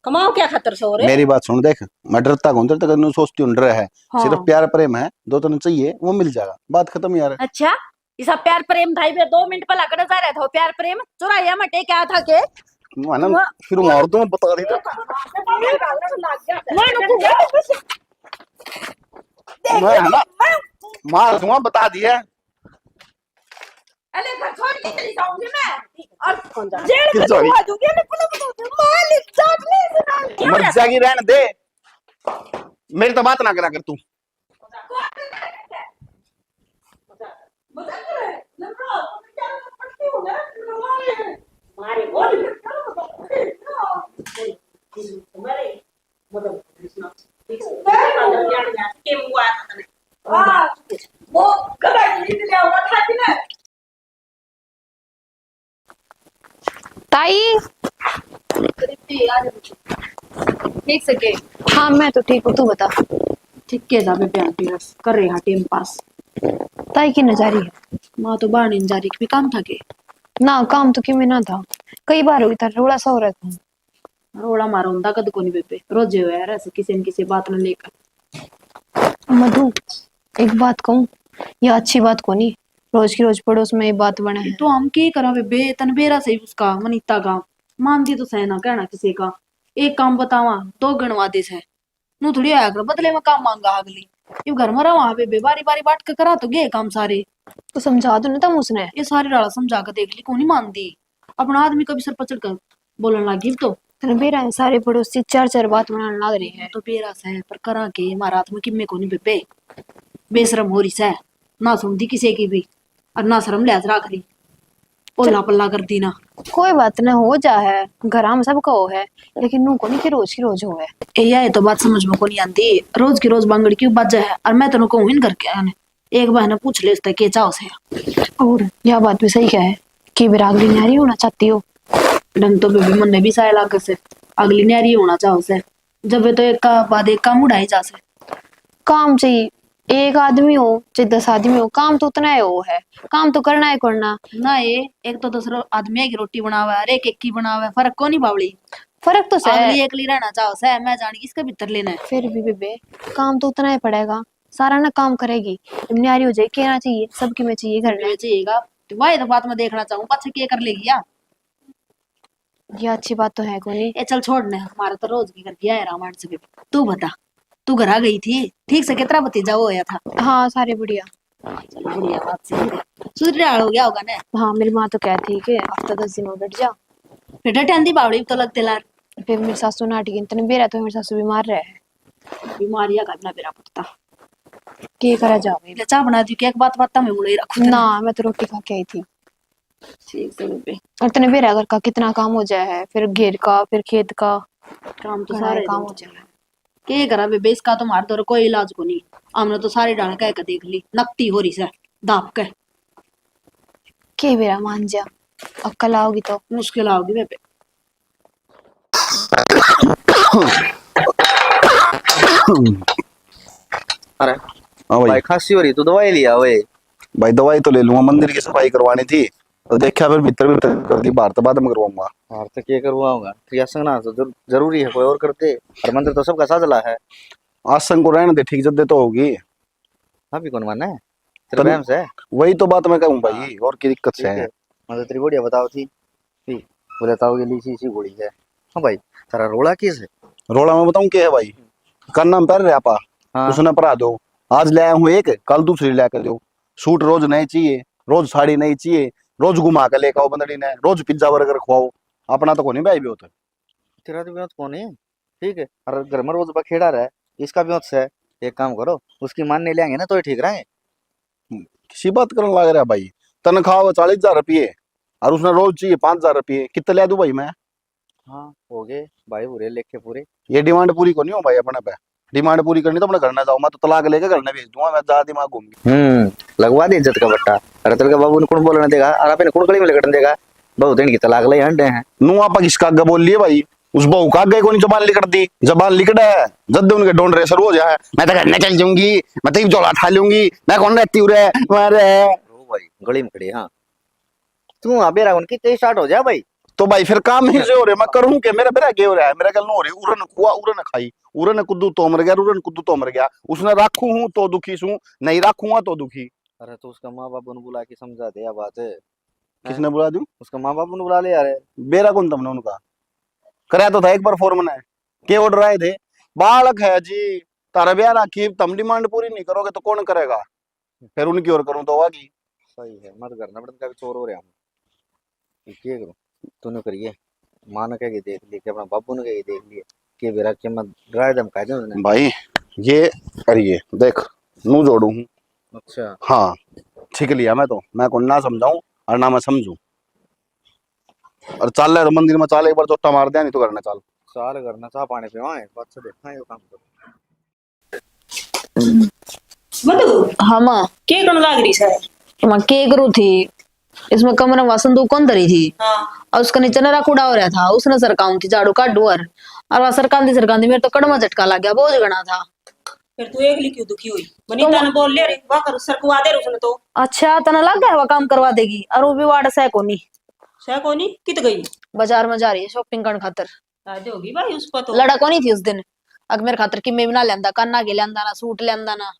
Speaker 1: कमाओ क्या खतर से हो रहे।
Speaker 3: मेरी बात सुन, देख मैं डरता कौन, डरता कौन सोचती हूँ, डर है
Speaker 4: हाँ।
Speaker 3: सिर्फ प्यार प्रेम है, दो तो चाहिए वो मिल जाएगा, बात खत्म यार।
Speaker 4: अच्छा इसा प्यार प्रेम भाई बे 2 मिनट पहला कर जा रहा था, प्यार प्रेम चुराया मटे क्या था के
Speaker 3: ना फिर मार दूं, बता दी मैं है ना, मार दूंगा, बता दिया।
Speaker 4: अरे घर छोड़ के चली जाऊंगी मैं और
Speaker 1: कौन जा
Speaker 4: जेल में
Speaker 3: Sorry.
Speaker 4: डलवा दूंगी, मैं पुलिस मालिक जात नहीं सुना
Speaker 3: मर जाएगी, रहने दे, मेरी तो बात ना करा कर तू।
Speaker 1: मारे बोल तुम्हारे मतलब कृष्णा ठीक से के हुआ था
Speaker 4: हाँ वो कदा की ले हुआ था कि ना
Speaker 2: ताई
Speaker 4: ठीक सके
Speaker 2: हाँ मैं तो ठीक हूँ, तू बता।
Speaker 4: ठीक के जावे प्यार पिरस कर रहे हैं टाइम पास।
Speaker 2: ताई की नजारी है
Speaker 4: माँ तो बाहर नहीं जा रही भी काम था के
Speaker 2: ना, काम तो कि में ना था, कई बार हुई था, रोड़ा सा हो रहा था।
Speaker 4: रोड़ा मारो उंदा कद को नहीं बेबे रोज हो यार ऐसे किसी न किसी बात न लेकर।
Speaker 2: मधु एक बात कहूँ, ये अच्छी बात को नहीं, रोज की रोज पड़ोस में ये बात बने है।
Speaker 4: तो हम के करा बेबे तन बेरा सही उसका मनीता का मानती तो सह ना कहना किसी का। एक काम बतावा दो गणवा दे है नू थोड़ी आया कर बदले में काम मांगा अगली। ये घर में रहा बेबे बारी बारी बाट के करा तो गए काम सारे।
Speaker 2: तो समझा दो ना तुम उसने।
Speaker 4: ये सारी डाला समझा कर देख ली कौन नहीं मानती। अपना आदमी कभी सर पचड़ कर बोलने लगी तो
Speaker 2: तेरे बेरा है, सारे पड़ोसी चार चार बात बनाने लग रही है।
Speaker 4: तो बेरा सह पर करा के मारा हाथ में किम्मे को नहीं बेबे बेशरम हो रही सह ना सुनती किसी की भी और ना शर्म लिहाज रख रही पोला पल्ला कर दी ना।
Speaker 2: कोई बात ना, हो जा है, घर में सबका हो है, लेकिन नू को नहीं कि रोज की रोज हो है।
Speaker 4: ये तो बात समझ में को नहीं आती रोज की रोज बांगड़ी क्यों बज है और मैं तेन कहूँ इन करके आने एक बहन पूछ ले उससे के चाहो से।
Speaker 2: और यह बात भी सही है कि बिरागली नारी होना चाहती हो।
Speaker 4: ढंग तो बेबी मन ने भी साया लाग से अगली न्यारी होना चाहो से जब तो एक का बाद एक काम उड़ाई जा से।
Speaker 2: काम चाहिए, एक आदमी हो चाहे 10 आदमी हो, काम तो उतना ही हो है, काम तो करना है करना।
Speaker 4: ना ये एक तो दूसरा आदमी की रोटी बनावा है एक एक की बनावा है फर्क को नहीं बावली।
Speaker 2: फर्क तो से
Speaker 4: अगली एकली रहना चाहो से मैं जानी किसके भीतर लेना है।
Speaker 2: फिर भी बेबे काम तो उतना ही पड़ेगा, सारा ना काम करेगी, न्यारी हो जाए कहना चाहिए, सबकी में चाहिए घर में।
Speaker 4: चाहिएगा तो वही तो बात मैं देखना चाहूँ पछ के कर लेगी या
Speaker 2: ये अच्छी बात तो है कोनी।
Speaker 4: ए चल छोड़ ने हमारा तो रोज की कर दिया है रामायण से। तू बता तू घर आ गई थी ठीक से कितना भतीजा वो आया था।
Speaker 2: हाँ सारे बढ़िया।
Speaker 4: चलो बढ़िया बात सही है सूर्य हो गया होगा ना।
Speaker 2: हाँ मेरी माँ तो कहती है कि हफ्ता 10 दिन और बैठ जा।
Speaker 4: बेटा ठंडी बावड़ी तो लगते लार
Speaker 2: फिर मेरी सासू नाटी इतने बेरा तो मेरी सासू बीमार रहे
Speaker 4: बीमारियां का ना बेरा पड़ता
Speaker 2: के करा जावे।
Speaker 4: ले चाह बना दी कि एक बात बात में मुड़े रखो
Speaker 2: ना मैं तो रोटी खा के आई थी।
Speaker 4: ठीक से बेबे
Speaker 2: और इतने बेरा घर का कितना काम हो जाए है, फिर घेर का फिर खेत का
Speaker 4: काम तो
Speaker 2: सारे
Speaker 4: सारे
Speaker 2: काम हो जाए।
Speaker 4: के करा बेबे इसका तो मार दो कोई इलाज को नहीं। हमने तो सारी डाल कह के देख ली नकती हो रही से दाप के
Speaker 2: बेरा मान जा, अक्कल आओगी तो।
Speaker 4: मुश्किल आओगी बेबे।
Speaker 6: अरे
Speaker 3: हाँ भाई।
Speaker 6: भाई खांसी हो रही तो दवाई लिया वे।
Speaker 3: भाई दवाई तो ले लूंगा, मंदिर की सफाई करवानी थी तो देखा फिर भीतर भीतर कर दी, बाहर तो बाद में करवाऊंगा।
Speaker 6: और तो क्या करवाऊंगा क्रियासन ना तो जरूरी है कोई और करते और मंदिर तो सबका साजला है।
Speaker 3: आसन को रहने दे, ठीक जब दे तो होगी।
Speaker 6: हाँ भी कौन मानना है तेरे बहन से
Speaker 3: वही तो बात मैं कहूँ भाई, और की दिक्कत से है।
Speaker 6: मतलब तेरी बढ़िया बताओ थी बोले ताओ ये लीची सी गोली है। हाँ भाई तेरा रोला किस है।
Speaker 3: रोड़ा मैं बताऊं क्या है भाई, कल नाम पैर रहे आपा
Speaker 6: हाँ
Speaker 3: उसने परा दो, आज ले आया हूँ एक, कल दूसरी लेकर दो। सूट रोज नहीं चाहिए, रोज साड़ी नहीं चाहिए, रोज घुमा कर लेकर आओ बंदड़ी ने, रोज पिज्जा बर्गर खुआओ। अपना तो कोनी भाई भी होता।
Speaker 6: तेरा तो ब्योत कौन है ठीक है और घर में रोज बखेड़ा रहा है इसका ब्योत से है। एक काम करो उसकी मान नहीं लेंगे ना तो ठीक रहेंगे।
Speaker 3: किसी बात करने लग रहा है भाई, तनख्वाह 40,000 रुपये और उसने रोज चाहिए 5,000 रुपये, कितने ले दूं भाई मैं।
Speaker 6: हाँ हो गए भाई पूरे लेखे पूरे।
Speaker 3: ये डिमांड पूरी करनी हो भाई अपने पे, डिमांड पूरी करनी तो अपने घर न जाओ, मैं तो तलाक लेके घर में भेज दूंगा, मैं ज्यादा दिमाग घूम
Speaker 6: लगवा दे इज्जत का बट्टा। अरे तेरे का बाबू ने कौन बोलने देगा और आपने कौन कड़ी में लगन देगा। बहुत दिन की तलाक ले हंडे हैं
Speaker 3: नू आपा किसका आगे बोल लिए भाई, उस बहू का आगे कोनी जबान लिकड़ दी, जबान लिकड़ा है जब उनके डोंट रेसर हो जाए, मैं तो घर में चल जाऊंगी, मैं तो जोड़ा खा लूंगी, मैं कौन रहती हूँ रे
Speaker 6: ओ भाई गली में खड़ी। हाँ तू अबे रागन की तेज स्टार्ट हो जा भाई।
Speaker 3: तो भाई फिर काम ही से हो रहे, मैं करूँ क्या, मेरा बेरा क्या हो रहा है, मेरा कल हो रही उरन कुआ उरन खाई, उरन कुद्दू तो मर गया, उरन कुद्दू तो मर गया, उसने राखू हूँ तो दुखी सू, नहीं राखूंगा तो दुखी।
Speaker 6: अरे तो उसका माँ बाप ने बुला के समझा दे बात है।
Speaker 3: किसने बुला दूं,
Speaker 6: उसका माँ बाप ने बुला ले यार।
Speaker 3: बेरा कौन तुमने उनका कराया तो था एक बार फोरमन है के ऑर्डर आए थे, बालक है जी तारा ब्याह राखी, तुम डिमांड पूरी नहीं करोगे तो कौन करेगा, फिर उनकी और करूं तो होगी।
Speaker 6: सही है मत करना बड़न का भी चोर हो रहे हम क्या करूं तूने करिए माँ ने कह के देख ली कि अपना बाबू ने कह के देख लिए कि बेरा के मत ड्राई दम खा दे
Speaker 3: भाई ये करिए देख नू जोड़ू हूँ।
Speaker 6: अच्छा
Speaker 3: हाँ ठीक लिया, मैं तो मैं को ना समझाऊं और ना मैं समझू। और चल ले मंदिर में, चल एक बार चोटा मार दिया, नहीं तो करना चल।
Speaker 6: साल करना चाह पानी पे वहां बात से देखा ये काम तो।
Speaker 1: मधु
Speaker 2: हाँ माँ,
Speaker 1: के कण लाग रही है?
Speaker 2: माँ के करू थी, इसमें कमरे में संदूक कौन धरी थी,
Speaker 1: हाँ
Speaker 2: और उसका नीचे नरा कूड़ा हो रहा था, उसने सरकाऊ थी झाड़ू काटू और वह सरकांदी मेरे तो कड़मा झटका लग गया, बोझ गना था।
Speaker 1: फिर तू एकली क्यों दुखी हुई? वनीता ने बोल ले रे वाह कर सरकवा दे उसने तो।
Speaker 2: अच्छा तना लग गया, वह काम करवा देगी, और वो भी वार्ड से कोनी
Speaker 1: से कोनी कित गई?
Speaker 2: बाजार में जा रही है शॉपिंग करने खातर।
Speaker 1: आज होगी भाई उस पर तो।
Speaker 2: लड़ा कोनी थी उस दिन, अगर मेरे खातर कि मैं भी ना लेंदा, काना के लेंदा ना, सूट लेंदा ना।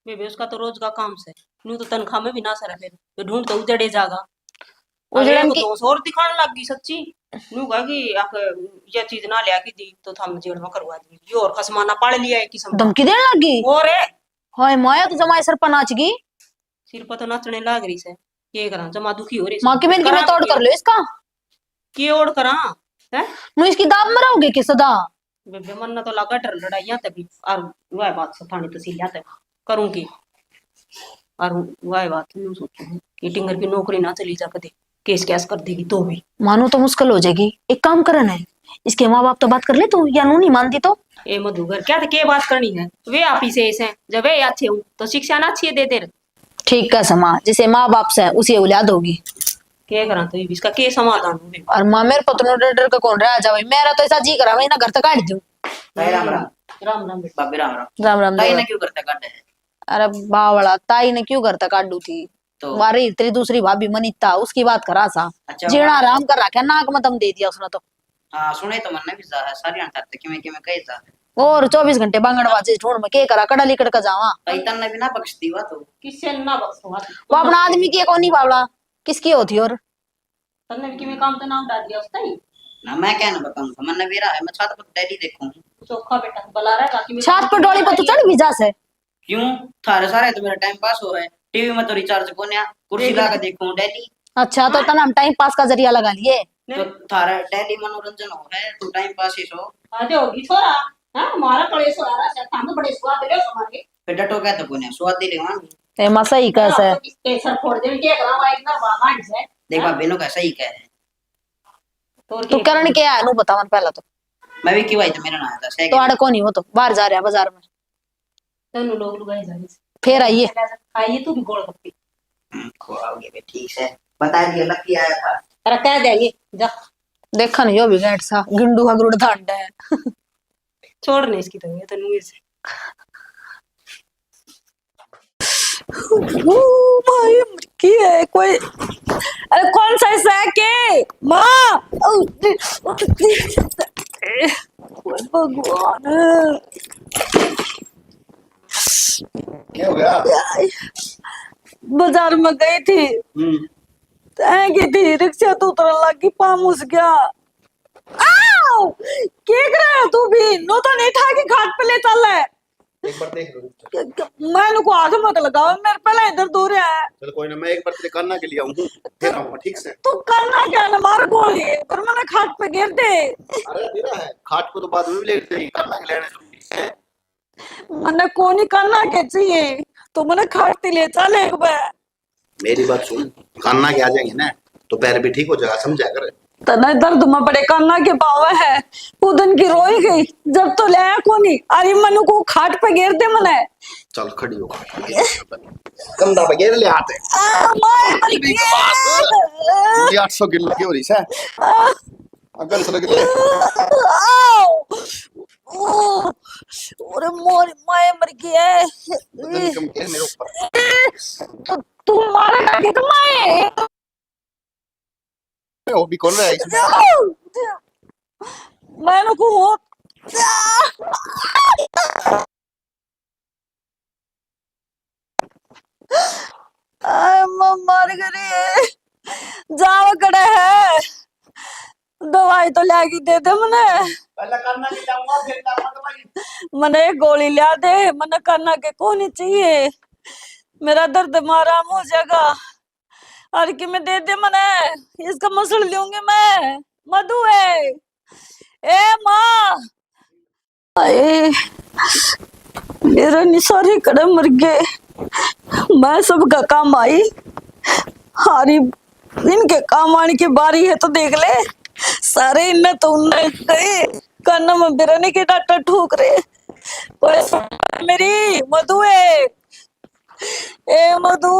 Speaker 1: बेबे उसका तो रोज का काम से, नू तो तनख्वाह में भी ना सर फिर तो ढूंढ तो उजड़े जागा।
Speaker 2: उजड़न
Speaker 1: को
Speaker 2: की
Speaker 1: दोष और दिखाने लग गई सच्ची। नू कहा कि आख ये चीज ना ले आके दी तो थम जेल में करवा दी, ये और खसमाना पड़ लिया है किस्म का।
Speaker 2: धमकी देने लगी।
Speaker 1: और है
Speaker 2: हाय माया तो जमाई सर पर नाच गई।
Speaker 1: सिर पर तो नाचने लग रही से, ये करा जमा दुखी हो रही
Speaker 2: माँ की बहन की मैं तोड़ कर लो इसका,
Speaker 1: की ओढ़ करा है।
Speaker 2: नु इसकी दाब में रहोगे कि सदा।
Speaker 1: बेबे मन ना तो लगा डर लड़ाइया तभी, और वह बात से थाने तहसील जाते करूंगी, और वह बात नू सोचू कि टिंगर की नौकरी ना चली जा कदे, केस कैस कर देगी तो भी।
Speaker 2: मानो तो मुश्किल हो जाएगी, एक काम करना है, इसके माँ बाप तो बात कर ले तू, या नू नहीं मानती तो।
Speaker 1: ए मधुगर क्या तो के बात करनी है, वे आप ही से ऐसे हैं, जब वे अच्छे हूँ तो शिक्षा ना अच्छी दे दे।
Speaker 2: ठीक है समा, जिसे माँ बाप से उसी औलाद होगी।
Speaker 1: क्या करा तो इसका के समाधान हो?
Speaker 2: और माँ मेरे पत्नों डर का कौन रहा जावे, मेरा तो ऐसा जी करा भाई ना घर तक काट दूं।
Speaker 7: राम राम
Speaker 1: राम राम बेटा।
Speaker 7: बाबे राम राम।
Speaker 2: राम राम
Speaker 7: ताई
Speaker 2: देवा।
Speaker 7: ने क्यों करता काटे है?
Speaker 2: अरे बावड़ा, ताई ने क्यों घर तक काटू थी,
Speaker 7: तो
Speaker 2: वारी तेरी दूसरी भाभी मनीता उसकी बात करा सा,
Speaker 7: अच्छा
Speaker 2: जीना आराम कर रखा, नाक में दम दे दिया उसने तो।
Speaker 7: हाँ सुने तो मन भी जा है सारी आंटा कि मैं कही था
Speaker 2: और 24 घंटे बांगड़बाजी ढूंढ में के करा, कड़ा लिकड़ का जावा।
Speaker 7: ताई तन ने भी ना बख्शती हुआ तो
Speaker 1: किससे ना बख्शो
Speaker 2: वो अपना आदमी की कौन नहीं बावड़ा, किसकी होती और
Speaker 1: तन्ने भी किਵੇਂ काम तो नाम डाल दिया उसका ही।
Speaker 7: ना मैं क्या ना बताऊंगा मन भी रहा है मैं छात पर डैडी देखूं
Speaker 1: चोखा बेटा बला रहा है कि
Speaker 2: छात पर डोली पर तू चढ़ भी जा से।
Speaker 7: क्यों थारे सारे तो मेरा टाइम पास हो है टीवी में तो रिचार्ज कोन्या कुर्सी लगा देखूं डेली
Speaker 2: अच्छा तो तना हम टाइम पास का जरिया लगा लिए।
Speaker 7: तो थारा डेली मनोरंजन हो है तो टाइम पास ही सो
Speaker 1: आज होगी छोरा। हां हमारा कलेश हो रहा है, हम बड़े स्वाद ले हमारे
Speaker 7: फिर डटो क्या तो कोन्या स्वाद दे लेवा
Speaker 2: ते मसा ही कैसे है।
Speaker 1: केसर फोड़ दे के करावा इतना बागान से।
Speaker 7: देख बा बेनो का सही कह है
Speaker 2: तू करण के आया नु बता मन पहला तो।
Speaker 7: मैं भी क्यों आई तो मेरा ना आता सही
Speaker 2: तो आड़े कौन ही हो तो बाहर जा रहा है बाजार में,
Speaker 1: तनु लोग लुगाई जाने
Speaker 2: फिर आइए।
Speaker 1: आइए तू भी गोल गप्पे
Speaker 7: खोआओगे बे ठीक है बता दिया लकी आया था
Speaker 1: अरे कह देंगे जा।
Speaker 2: देखा नहीं यो भी गेट सा गिंडू का गुड़ धांडा है।
Speaker 1: छोड़ने इसकी तो ये तनु से
Speaker 2: भाई की है कोई, अरे कौन सा ऐसा है के माँ भगवान
Speaker 3: क्या हो गया?
Speaker 2: बाजार में गई थी की थी रिक्शा तो उतरन लगी पामुस गया। आओ क्या कर रहा है तू भी, नो तो नहीं था कि घाट पे ले चल है।
Speaker 3: एक बार देख लो।
Speaker 2: मैंने को हाथ मत लगाओ, मेरे पहले इधर दूर है।
Speaker 3: चल कोई ना, मैं एक बार तेरे करना के लिए आऊंगा, फिर आऊंगा ठीक से।
Speaker 2: तू करना क्या ना मार गोली पर मैंने खाट पे गिर दे।
Speaker 3: अरे तेरा है खाट को तो बाद में भी लेते ही करना के लेने से।
Speaker 2: मैंने को नहीं करना के चाहिए तो मैंने खाट पे ले चल एक बार।
Speaker 3: मेरी बात सुन, करना के आ जाएंगे ना तो पैर भी ठीक हो जाएगा, समझा कर।
Speaker 2: तना दर्द में बड़े करना के पावा है, उदन की रोई गई जब तो ले आया को नहीं, अरे मनु को खाट पे गिर दे मने।
Speaker 3: चल खड़ी हो कंधा पे गिर ले आते। ये 800 किलो की हो रही है अगर सर के
Speaker 2: अरे मोर माए मर गया है।
Speaker 3: कम के मेरे ऊपर
Speaker 2: तू मारेगा कि तुम्हारे
Speaker 3: वो भी कौन रहा है इसमें?
Speaker 2: मैंने को मर गई जावा कड़े है, दवाई तो लागी दे दे मने।
Speaker 3: पहले करना के जाऊंगा फिर जाऊंगा दवाई।
Speaker 2: मने एक गोली ला दे, मने करना के को नहीं चाहिए, मेरा दर्द मारा मुंह जगह और कि मैं दे दे मने, इसका मसल लूंगी मैं। मधु है ए माँ, अरे मेरा निसारी कड़े मर गए, मैं सबका काम आई हारी इनके काम आने की बारी है तो देख ले, सारे इनने तो उनने गए काना में बिरने के डाटा ठोक रहे। कोई मेरी मधु है, ए मधु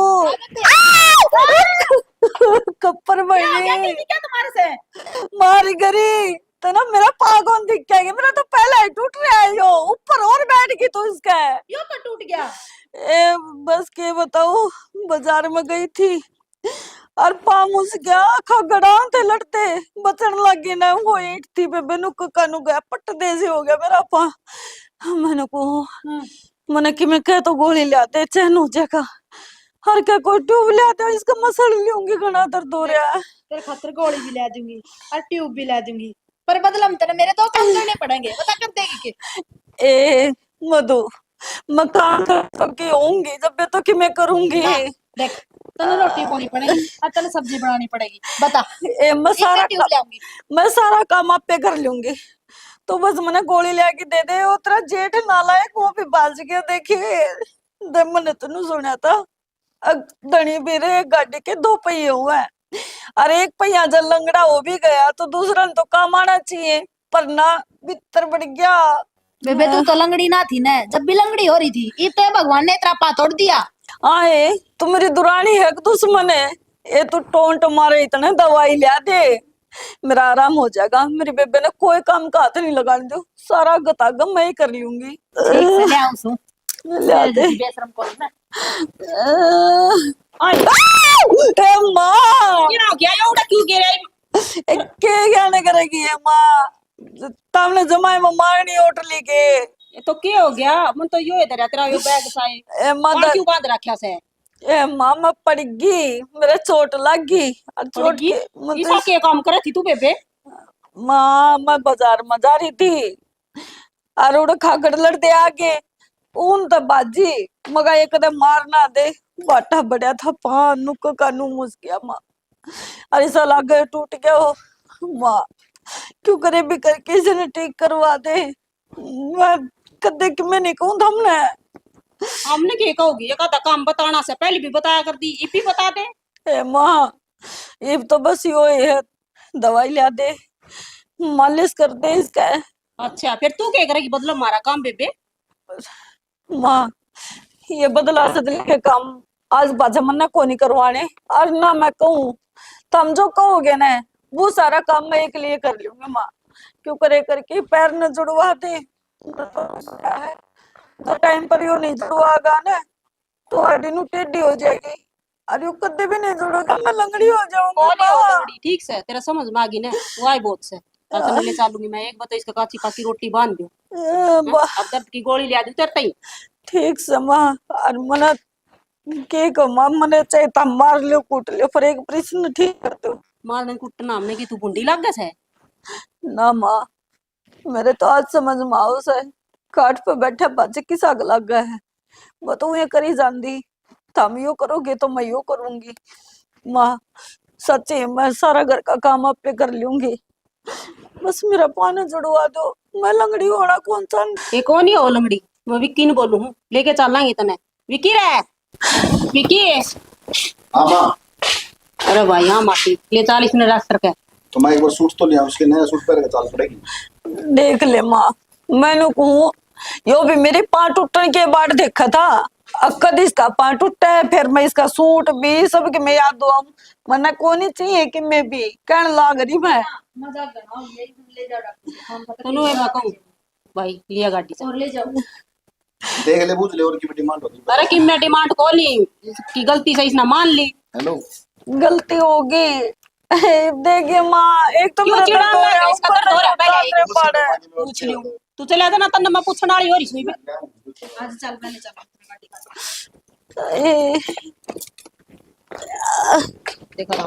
Speaker 2: कप्पर बनी
Speaker 4: क्या तुम्हारे से?
Speaker 2: मारी गरी तो ना मेरा पागोन दिख गया, मेरा तो पहले ही टूट रहा है यो, ऊपर और बैठ गई तो इसका है।
Speaker 4: यो तो टूट गया।
Speaker 2: ए बस के बताओ, बाजार में गई थी और पामुस गया, आखा गड़ा थे लड़ते बचन लगे ना, वो ईट थी बेबे नुक कानू गया पट दे से हो गया मेरा पा। मैंने को मैंने कि मैं कह तो गोली ले आते चैन हो जाएगा, हर क्या कोई ट्यूब ले आते इसका मसल लूंगी, घना दर्द हो रहा है।
Speaker 4: तेरे खातिर गोली भी ला दूंगी और ट्यूब भी ला दूंगी, पर बदला में तेरे मेरे 2 काम करने पड़ेंगे, बता कर देगी के?
Speaker 2: ए मधु मैं काम करके होंगी जब भी तो कि मैं करूंगी।
Speaker 4: देख तने रोटी पानी पड़ेगी और तने सब्जी बनानी पड़ेगी, बता।
Speaker 2: ए मैं
Speaker 4: ट्यूब
Speaker 2: सारा काम आप पे कर लूंगी, तो बस मैंने गोली ले के दे दे। वो तेरा जेठ नालायक वो भी बाज गया, देखिए जब मैंने तेन सुना था धनी बीरे गाड़ी के 2 पहिए हुए हैं, और एक पहिया जब लंगड़ा हो भी गया तो दूसरा ने तो काम आना चाहिए, पर ना भीतर बढ़ गया।
Speaker 4: बेबे तू तो लंगड़ी ना थी ना, जब भी लंगड़ी हो रही थी इतने भगवान ने तेरा पाथ तोड़ दिया।
Speaker 2: आए तू मेरी दुरानी है कि दुश्मन है? ये तू टोंट मारे इतने दवाई लिया दे, मेरा आराम हो जाएगा। मेरी बेबे ने कोई काम का हाथ नहीं लगाने दो, सारा गतागम मैं ही कर लूंगी।
Speaker 4: ठीक से ले आऊं सु
Speaker 2: लिया दे।
Speaker 4: बेशरम को ना
Speaker 2: ए माँ
Speaker 1: क्या हो गया, ये उड़ा क्यों गिरे?
Speaker 2: के क्या करेगी ये माँ, तुमने जमाए में मारनी होटली के।
Speaker 1: ये तो क्या हो गया? मन तो यो इधर है तेरा यो बैग साए
Speaker 2: ए माँ
Speaker 1: कौन क्यों बांध रखा से?
Speaker 2: ए माँ मैं पड़ गई, मेरे चोट लग गई। चोट
Speaker 1: की ईसा के काम करे थी तू बेबे?
Speaker 2: माँ मैं बाजार में जा रही थी और उड़ खागड़ लड़ते आगे ऊन तो बाजी मगा एक कदम मारना दे, बाटा बढ़िया था पान नुक कानू मुस गया माँ, अरे ऐसा लागे टूट गया हो माँ, क्यों करे भी करके इसने ठीक करवा दे। मैं कदे कि मैं नहीं कहूँ हमने
Speaker 1: हमने क्या कहोगी, ये का काम बताना से पहले भी बताया कर दी, इपी बता दे।
Speaker 2: ए माँ ये तो बस यो है, दवाई ला दे मालिश कर दे इसका।
Speaker 1: अच्छा फिर तू क्या करेगी, बदलो मारा काम बेबे?
Speaker 2: माँ ये बदला सदल के काम आज बाजा मन्ना को नहीं करवाने, और ना मैं कहूँ तुम जो कहोगे ना वो सारा काम मैं एक लिए कर लूंगी माँ, क्यों करे करके पैर न जुड़वा दे तो टाइम पर यो नहीं जुड़वागा ना तो हड्डी नु टेढ़ी हो जाएगी, और यो कदे भी नहीं जुड़ेगा मैं लंगड़ी हो
Speaker 1: कौन है वो
Speaker 2: जाऊंगी।
Speaker 1: लंगड़ी? ठीक से तेरा समझ में आ गई ना, वो आई बहुत से तने ले चालूंगी मैं, एक बता इसका काची पाकी रोटी बांध दो, अब दर्द की गोली ले आ दूं तेरे तई।
Speaker 2: ठीक से माँ, और मना के को माँ मने चाहे तुम मार लो कूट लो पर एक प्रश्न ठीक कर दो।
Speaker 1: मारने कुटना हमने की तू बुंडी लग गए से?
Speaker 2: ना माँ मेरे तो आज समझ में आओ से काट पे बैठे बच्चे की साग लग गए है, वो तो ये करी जानती, तुम यो करोगे तो मैं यो करूंगी। माँ सच्ची मैं सारा घर का काम आप पे कर लूंगी, बस मेरा पानी जुड़वा दो, मैं लंगड़ी होना कौन सा।
Speaker 1: ये कौन ही हो लंगड़ी? मैं विक्की ने बोलू हूँ, लेके चलेंगे तने। विक्की रे विक्की।
Speaker 6: हाँ माँ।
Speaker 1: अरे भाई हाँ मासी ले 40 ने रास्ते के
Speaker 6: तो मैं एक बार सूट तो लिया, उसके नया सूट पहन के चाल पड़ेगी।
Speaker 2: देख ले माँ मैंने कहूँ यो भी मेरे पाँव टूटने के बाद देखा था, कद इसका पाँव टूटा है फिर मैं इसका सूट भी सब के मैं याद दूँ, मना को नहीं चाहिए कि मैं भी कहने लाग रही मैं।
Speaker 4: मजाक बनाओ, ले जाओ डॉक्टर हम पता
Speaker 1: सुनो मैं कहूँ भाई लिया गाड़ी से
Speaker 4: और ले जाओ।
Speaker 6: देख ले बूझ ले और की डिमांड होगी।
Speaker 1: अरे कि मैं डिमांड को ली की गलती से इसने मान ली।
Speaker 6: हेलो
Speaker 2: गलती होगी देखिए माँ, एक तो
Speaker 1: क्यों
Speaker 2: मेरा
Speaker 1: चिढ़ा
Speaker 2: दर्द हो
Speaker 1: रहा है?
Speaker 2: रहा है,
Speaker 1: इसका
Speaker 2: ऊपर
Speaker 1: दर्द हो रहा है,
Speaker 2: से
Speaker 1: पहले
Speaker 2: उतारने पड़े।
Speaker 1: पूछ लियो तू चले जाना तन्ने मैं पूछने वाली हो रही सुई पे।
Speaker 4: आज चल पहले चल गाड़ी का
Speaker 2: ए,
Speaker 1: देखो रहा